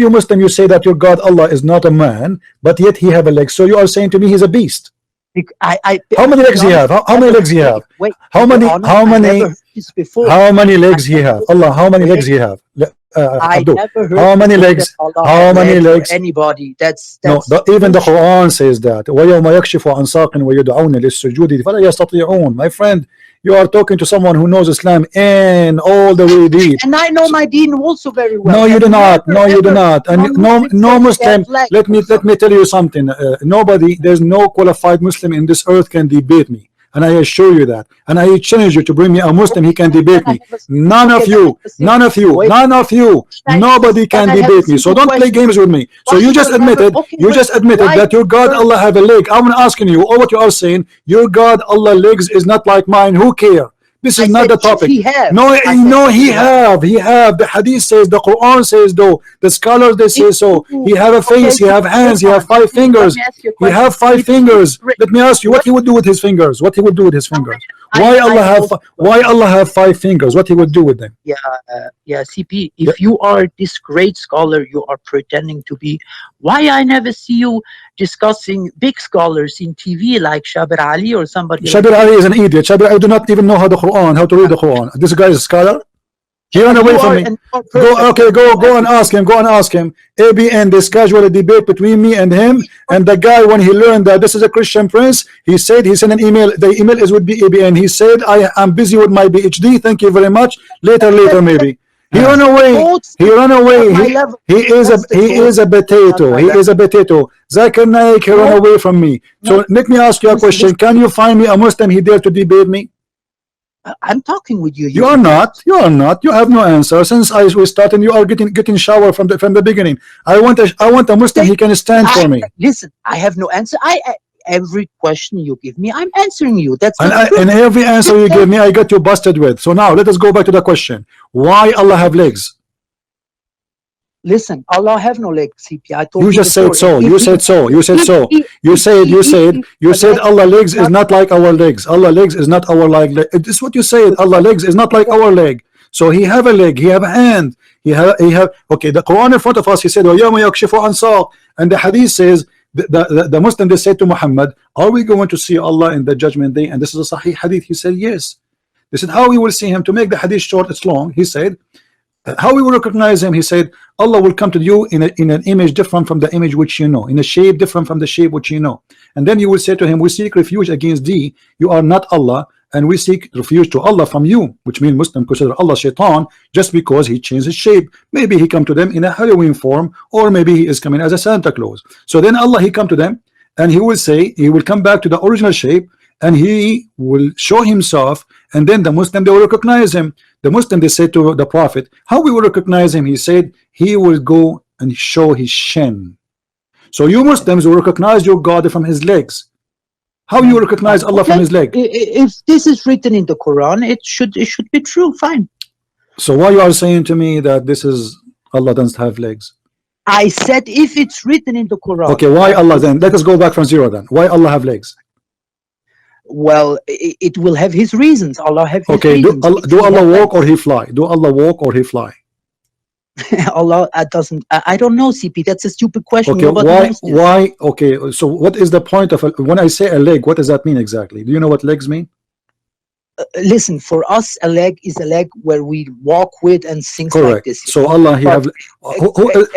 Muslim, you say that your God Allah is not a man, but yet he have a leg. So you are saying to me he's a beast. How many legs he have? How many legs he have? How many legs he have? Allah, how many legs he have? Abdul, how many legs? How many legs? Anybody? That's no. Even the Quran says that. وَيَوْمَ يَكْشِفُ عَنْ سَاقٍ وَيُدْعَوْنَ لِلسُّجُودِ فَلَا يَسْتَطِيعُونَ. My friend, you are talking to someone who knows Islam in all the way deep. And I know my deen also very well. No, you do not. No, you do not. And no Muslim. Let me tell you something. Nobody. There's no qualified Muslim in this earth can debate me. And I assure you that. And I challenge you to bring me a Muslim. He can debate me. None of you. Nobody can debate me. So don't play games with me. So you just admitted. That your God Allah have a leg. I'm asking you. All what you are saying. Your God Allah legs is not like mine. Who care? This is not the topic. He have. The hadith says, the Quran says though, the scholars they say so. He have a face, he have hands, he have 5 fingers. He have 5 fingers. Let me ask you, what he would do with his fingers? Why Allah have 5 fingers? What he would do with them? Yeah, CP. If you are this great scholar, you are pretending to be. Why I never see you discussing big scholars in TV like Shabir Ali or somebody? Shabir Ali is an idiot. Shabir Ali do not even know how to read the Quran. This guy is a scholar. He ran away from me. Go and ask him. ABN, this casual debate between me and him, and the guy, when he learned that this is a Christian prince, he sent an email. The email is would be ABN. He said, I am busy with my PhD. Thank you very much. Later maybe. He ran away. He is a potato. Zakir Naik, he ran away from me. So let me ask you a question. Can you find me a Muslim he dare to debate me? I'm talking with you. You are not. You have no answer. Since we started, you are getting shower from the beginning. I want a Muslim he can stand for me. Listen, I have no answer. every question you give me, I'm answering you. That's the And, truth. and every answer you give me, I got you busted with. So now let us go back to the question. Why Allah have legs? Listen, Allah have no legs, CP. I told You you just before. said so. If You he- said so. You said if so. he- You said if Allah legs is not- not like our legs. Allah legs is not our like leg. This is what you said. Allah legs is not like our leg. So he have a leg, he have a hand, he have okay, the Quran in front of us, he said, وَيَوْمَ يَكْشِفُ عَنْ سَاقٍ, and the hadith says, the Muslim, they said to Muhammad, are we going to see Allah in the judgment day? And this is a sahih hadith. He said yes. They said, how we will see him? To make the hadith short, it's long. He said, how we will recognize him? He said, Allah will come to you in an image different from the image which you know, in a shape different from the shape which you know, and then you will say to him, we seek refuge against thee, you are not Allah, and we seek refuge to Allah from you, which means Muslims consider Allah shaitan just because he changed his shape. Maybe he come to them in a Halloween form, or maybe he is coming as a Santa Claus. So then Allah, he come to them and he will say, he will come back to the original shape and he will show himself, and then the Muslim, they will recognize him. The Muslim, they said to the Prophet, how we will recognize him? He said he will go and show his shin. So you Muslims will recognize your God from his legs. How you recognize Allah from his leg? If this is written in the Quran, it should be true. Fine. So why you are saying to me that this is Allah doesn't have legs? I said if it's written in the Quran. Okay, why Allah then? Let us go back from zero then. Why Allah have legs? Well, it will have his reasons. Allah have his Okay, reasons. do Allah walk or he fly? Do Allah walk or he fly? Allah doesn't. I don't know, CP. That's a stupid question. Okay, Nobody knows this. why? Okay, so what is the point of when I say a leg? What does that mean exactly? Do you know what legs mean? Listen, for us, a leg is a leg where we walk with and things Correct. like this. So Allah, he have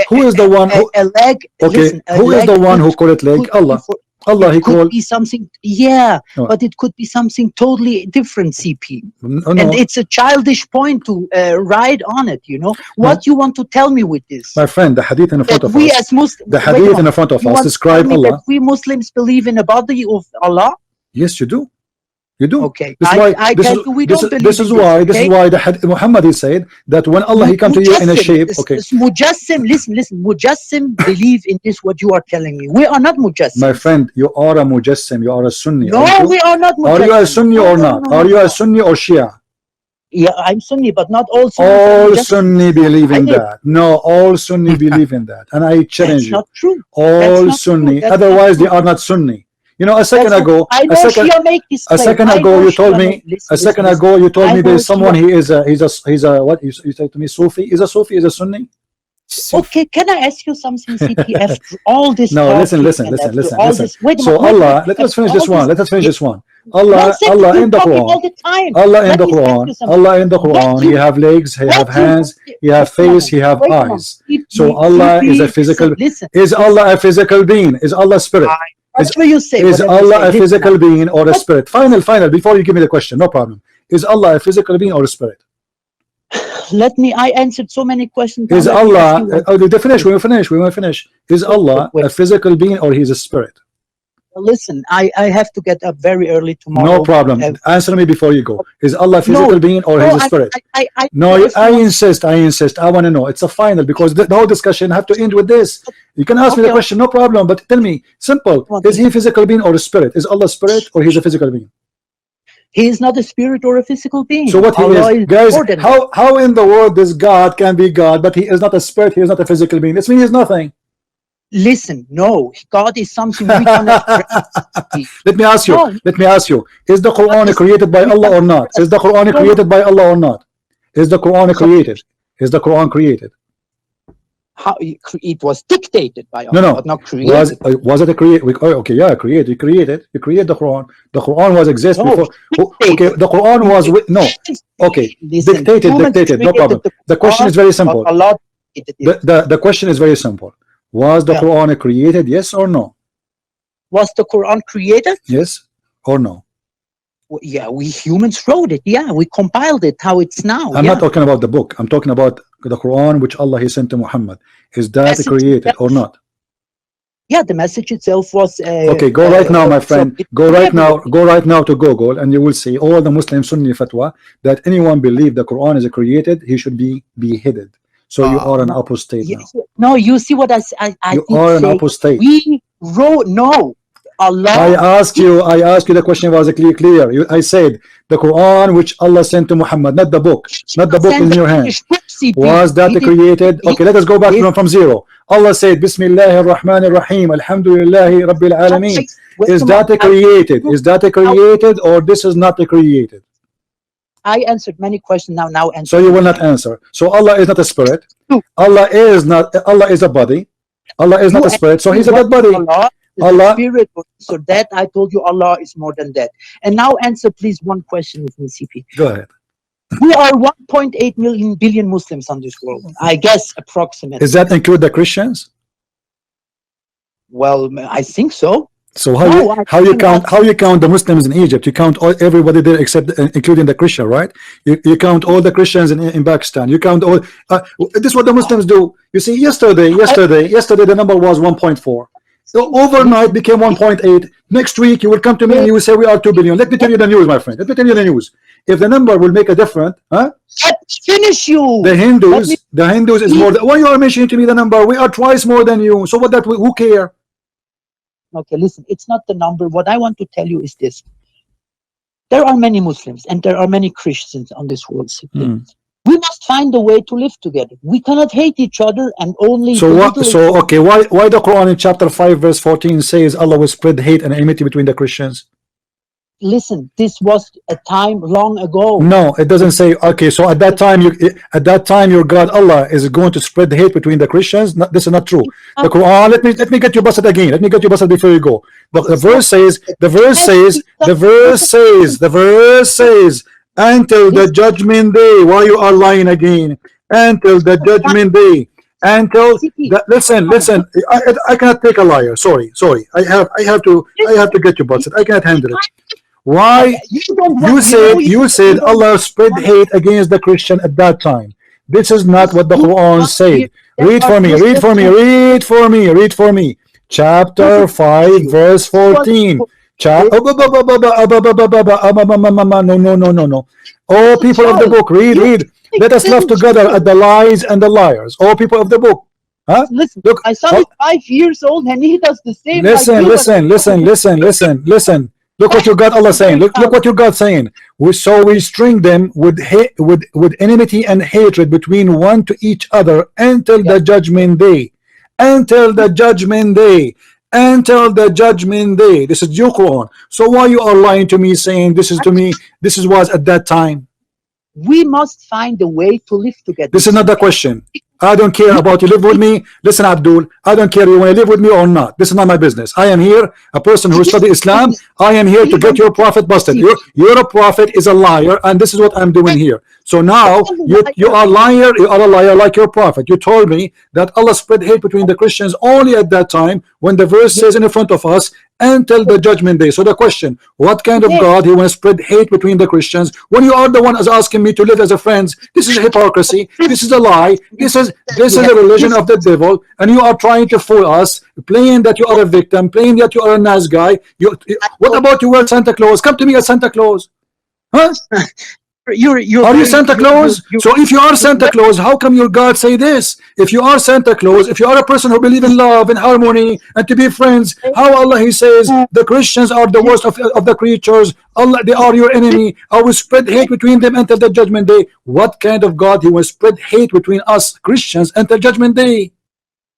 who is the one? A leg. Okay, Listen, a who is leg the one who could- call it leg? could be Allah. for- Allah, he it could called. be something, yeah, No. but it could be something totally different, CP. No, And no, it's a childish point to ride on it, you know. What you want to tell me with this? my friend, the hadith in front That of we us. as Muslims, The hadith in front of us describe Allah. that we Muslims believe in a body of Allah. Yes, you do. You do. Okay, This is why. I This tell is you we this don't is believe this is in this, why. This is okay? why the Muhammad, he said that when Allah, he come to you in a shape. Okay, Mujassim, listen, Mujassim believe in this what you are telling me. We are not Mujassim. my friend, you are a Mujassim. You are a Sunni. No, aren't you? we are not Mujassim. Are you a Sunni No, or no, not? no, no, Are you no. a Sunni or Shia? Yeah, I'm Sunni, but not all Sunnis are All Mujassim. Sunni believe in I did. that. No, all Sunni believe in that, and I challenge That's you. not true. All That's not Sunni. true. That's not Otherwise, they true. are not Sunni. You know, a second That's not- ago, I know Shia make this a claim. second I ago, know you told Shia me. make- listen, A second listen, ago, you told I me know there's someone. Shia- He's a what? You said to me, Sufi. Is a Sufi? Is a Sunni? Okay, can I ask you something, CP? After all this No, talking listen. and after all this, wait a So minute, wait a Allah, minute. let us After finish all this one. Let us finish yeah, this one. Allah, nonsense, Allah you're in the talking Quran. all the time. Allah in Let the me ask you Quran. something. Allah in the What Quran. He you- have legs. He what have you hands. want- He have wait a face. He moment, have wait a moment. eyes. CP, So Allah is a physical. Listen, Is Allah a physical being? Is Allah spirit? whatever you say. Is whatever you Allah say, a listen physical now. being or a spirit? Final. Before you give me the question, no problem. Is Allah a physical being or a spirit? I answered so many questions. Is Now let me ask Allah? you one. We will finish. Is Allah Wait. a physical being or He's a spirit? Listen, I have to get up very early tomorrow. No problem. Answer me before you go. Is Allah a physical being or He's a spirit? No, I insist. I want to know. It's a final because the whole discussion have to end with this. You can ask me the question, no problem. But tell me, simple. Is He a physical being or a spirit? Is Allah a spirit or He's a physical being? He is not a spirit or a physical being. So what He Allah is, guys? more than How in the world this God can be God, but He is not a spirit? He is not a physical being. This means He's nothing. Listen, no, God is something we cannot. Let me ask you. No. Let me ask you. Is the Quran created by Allah or not? Is the Quran created by Allah or not? Is the Quran created? Is the Quran created? How it was dictated by Allah, No. but not created. Was it a create? Okay, yeah, created. You created the Quran. The Quran was exist No, before. Okay, the Quran was no. Okay, Listen, dictated. humans No created problem. The question is very simple. but Allah dictated it. The question is very simple. Was the Yeah. Quran created? Yes or no? Was the Quran created? Yes or no? Yeah, we humans wrote it. Yeah, we compiled it. How it's now. I'm yeah. not talking about the book. I'm talking about the Quran which Allah He sent to Muhammad. Is that Message created itself. or not? Yeah, the message itself was. Okay, go right now, my friend. so Go right now to Google, and you will see all the Muslim Sunni fatwa that anyone believe the Quran is created, he should be beheaded. So you are an apostate now. No, you see what I You did are an say? apostate. We wrote no. Allah. I asked you the question was clear. I said the Quran which Allah sent to Muhammad, not the book, not the book in your hand. Was that created? Okay, let us go back from zero. Allah said, Bismillahir Rahmanir Rahim, Alhamdulillahi Rabbil Alameen. Is that created? Is that created, or this is not created? I answered many questions now. Now answer. So you will not answer. So Allah is not a spirit. Allah is not. Allah is a body. Allah is not a spirit. So He's a dead body. Allah. Spirit. So that I told you, Allah is more than that. And now answer, please, one question with me, CP. Go ahead. We are 1.8 billion Muslims on this world, I guess, approximately. Does that include the Christians? Well, I think so. So how you count the Muslims in Egypt? You count everybody there except including the Christian, right? You count all the Christians in Pakistan. You count all. This is what the Muslims do. You see, yesterday the number was 1.4. So overnight became 1.8. Next week you will come to me and you will say we are 2 billion. Let me tell you the news, my friend. Let me tell you the news. If the number will make a difference, huh? Finish you. The Hindus is more than. Why you are mentioning to me the number? We are twice more than you. So what that? Who care? Okay, listen, it's not the number. What I want to tell you is this. There are many Muslims and there are many Christians on this world. We must find a way to live together. We cannot hate each other and only... So what? So, okay, why the Quran in chapter 5 verse 14 says Allah will spread hate and enmity between the Christians? Listen, this was a time long ago. No, it doesn't say. Okay, so at that time your God Allah is going to spread hate between the Christians. No, this is not true. The Quran. Let me get you busted again. Let me get you busted before you go. The verse says until the judgment day. Why you are lying again? Until the judgment day. Until listen. I cannot take a liar. Sorry. I have to get you busted. I cannot handle it. Why? You said Allah spread hate against the Christian at that time. This is not what the Quran said. Read for me. Chapter 5 verse 14. No. Oh, people of the book, read. Let us laugh together at the lies and the liars. Oh, people of the book. Huh? Listen, look, my son is 5 years old and he does the same. Listen. Look what you got Allah saying. Look what you got saying. We string them with enmity and hatred between one to each other until the judgment day. Until the judgment day. This is your Quran. So why you are lying to me saying this is to me? This is was at that time. We must find a way to live together. This is not the question. I don't care about you live with me. Listen, Abdul, I don't care you want to live with me or not. This is not my business. I am here, a person who studies Islam. I am here to get your prophet busted. Your prophet is a liar, and this is what I'm doing here. So now you are a liar. You are a liar like your prophet. You told me that Allah spread hate between the Christians only at that time when the verse says in front of us until the judgment day. So the question, what kind of God he want to spread hate between the Christians when you are the one as asking me to live as a friends? This is hypocrisy. This is a lie. This is a religion of the devil, and you are trying to fool us, playing that you are a victim, playing that you are a nice guy. What about you wear Santa Claus? Come to me as Santa Claus. Huh? Are you Santa Claus? So if you are Santa Claus, how come your God say this? If you are Santa Claus, if you are a person who believe in love and harmony and to be friends, how Allah he says the Christians are the worst of the creatures, Allah they are your enemy, I will spread hate between them until the judgment day. What kind of God he will spread hate between us Christians until judgment day?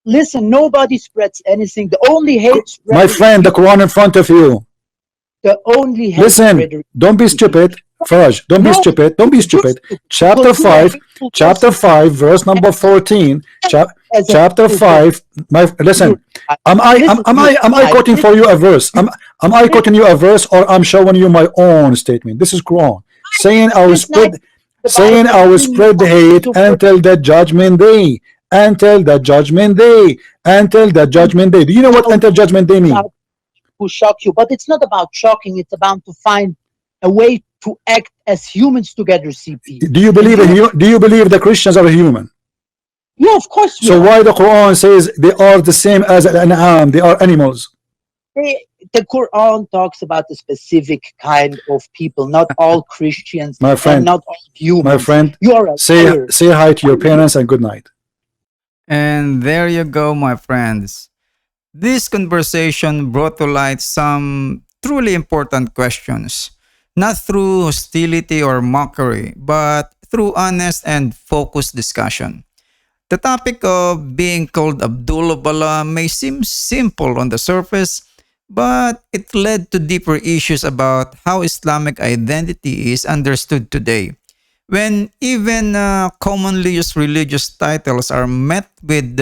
Listen, nobody spreads anything. The only hate, my friend, the Quran in front of you. The only hate. Listen, don't be stupid. Faraj, don't be stupid. Chapter 5 verse number 14. Chapter 5. Listen, am I quoting for you a verse? Am I quoting you a verse, or I'm showing you my own statement? This is Quran saying I will spread the hate until the judgment day. Until the judgment day. Do you know what until judgment day means? Who shock you? But it's not about shocking. It's about to find a way to act as humans together, CP. Do you believe the Christians are human? Yeah, of course. So why the Quran says they are the same as an an'am, they are animals? The Quran talks about a specific kind of people, not all Christians, my friend, and not all humans. My friend, you are say hi to your parents and good night. And there you go, my friends. This conversation brought to light some truly important questions, not through hostility or mockery, but through honest and focused discussion. The topic of being called Abdul of Allah may seem simple on the surface, but it led to deeper issues about how Islamic identity is understood today. When even commonly used religious titles are met with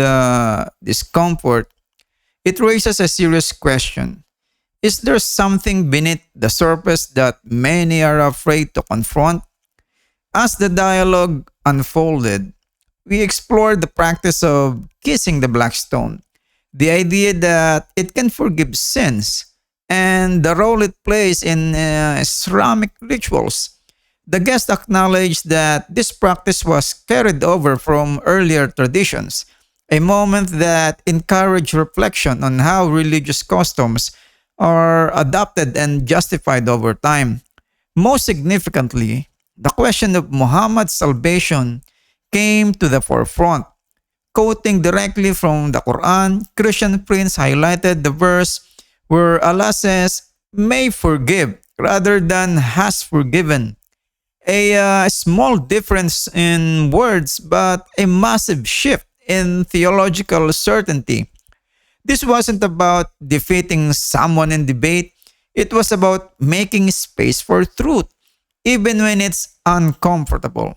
discomfort, it raises a serious question. Is there something beneath the surface that many are afraid to confront? As the dialogue unfolded, we explored the practice of kissing the black stone, the idea that it can forgive sins, and the role it plays in Islamic rituals. The guest acknowledged that this practice was carried over from earlier traditions, a moment that encouraged reflection on how religious customs are adopted and justified over time. Most significantly, the question of Muhammad's salvation came to the forefront. Quoting directly from the Quran, Christian Prince highlighted the verse where Allah says, may forgive rather than has forgiven. A small difference in words, but a massive shift in theological certainty. This wasn't about defeating someone in debate, it was about making space for truth, even when it's uncomfortable.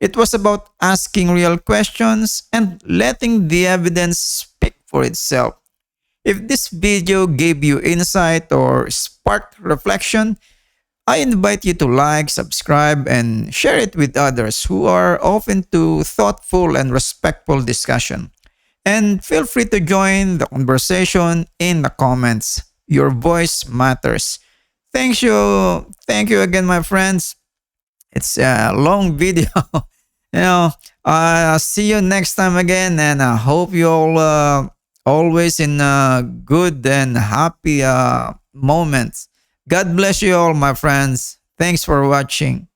It was about asking real questions and letting the evidence speak for itself. If this video gave you insight or sparked reflection, I invite you to like, subscribe, and share it with others who are open to thoughtful and respectful discussion. And feel free to join the conversation in the comments. Your voice matters. Thank you. Thank you again, my friends. It's a long video. See you next time again, and I hope you all always in good and happy moments. God bless you all, my friends. Thanks for watching.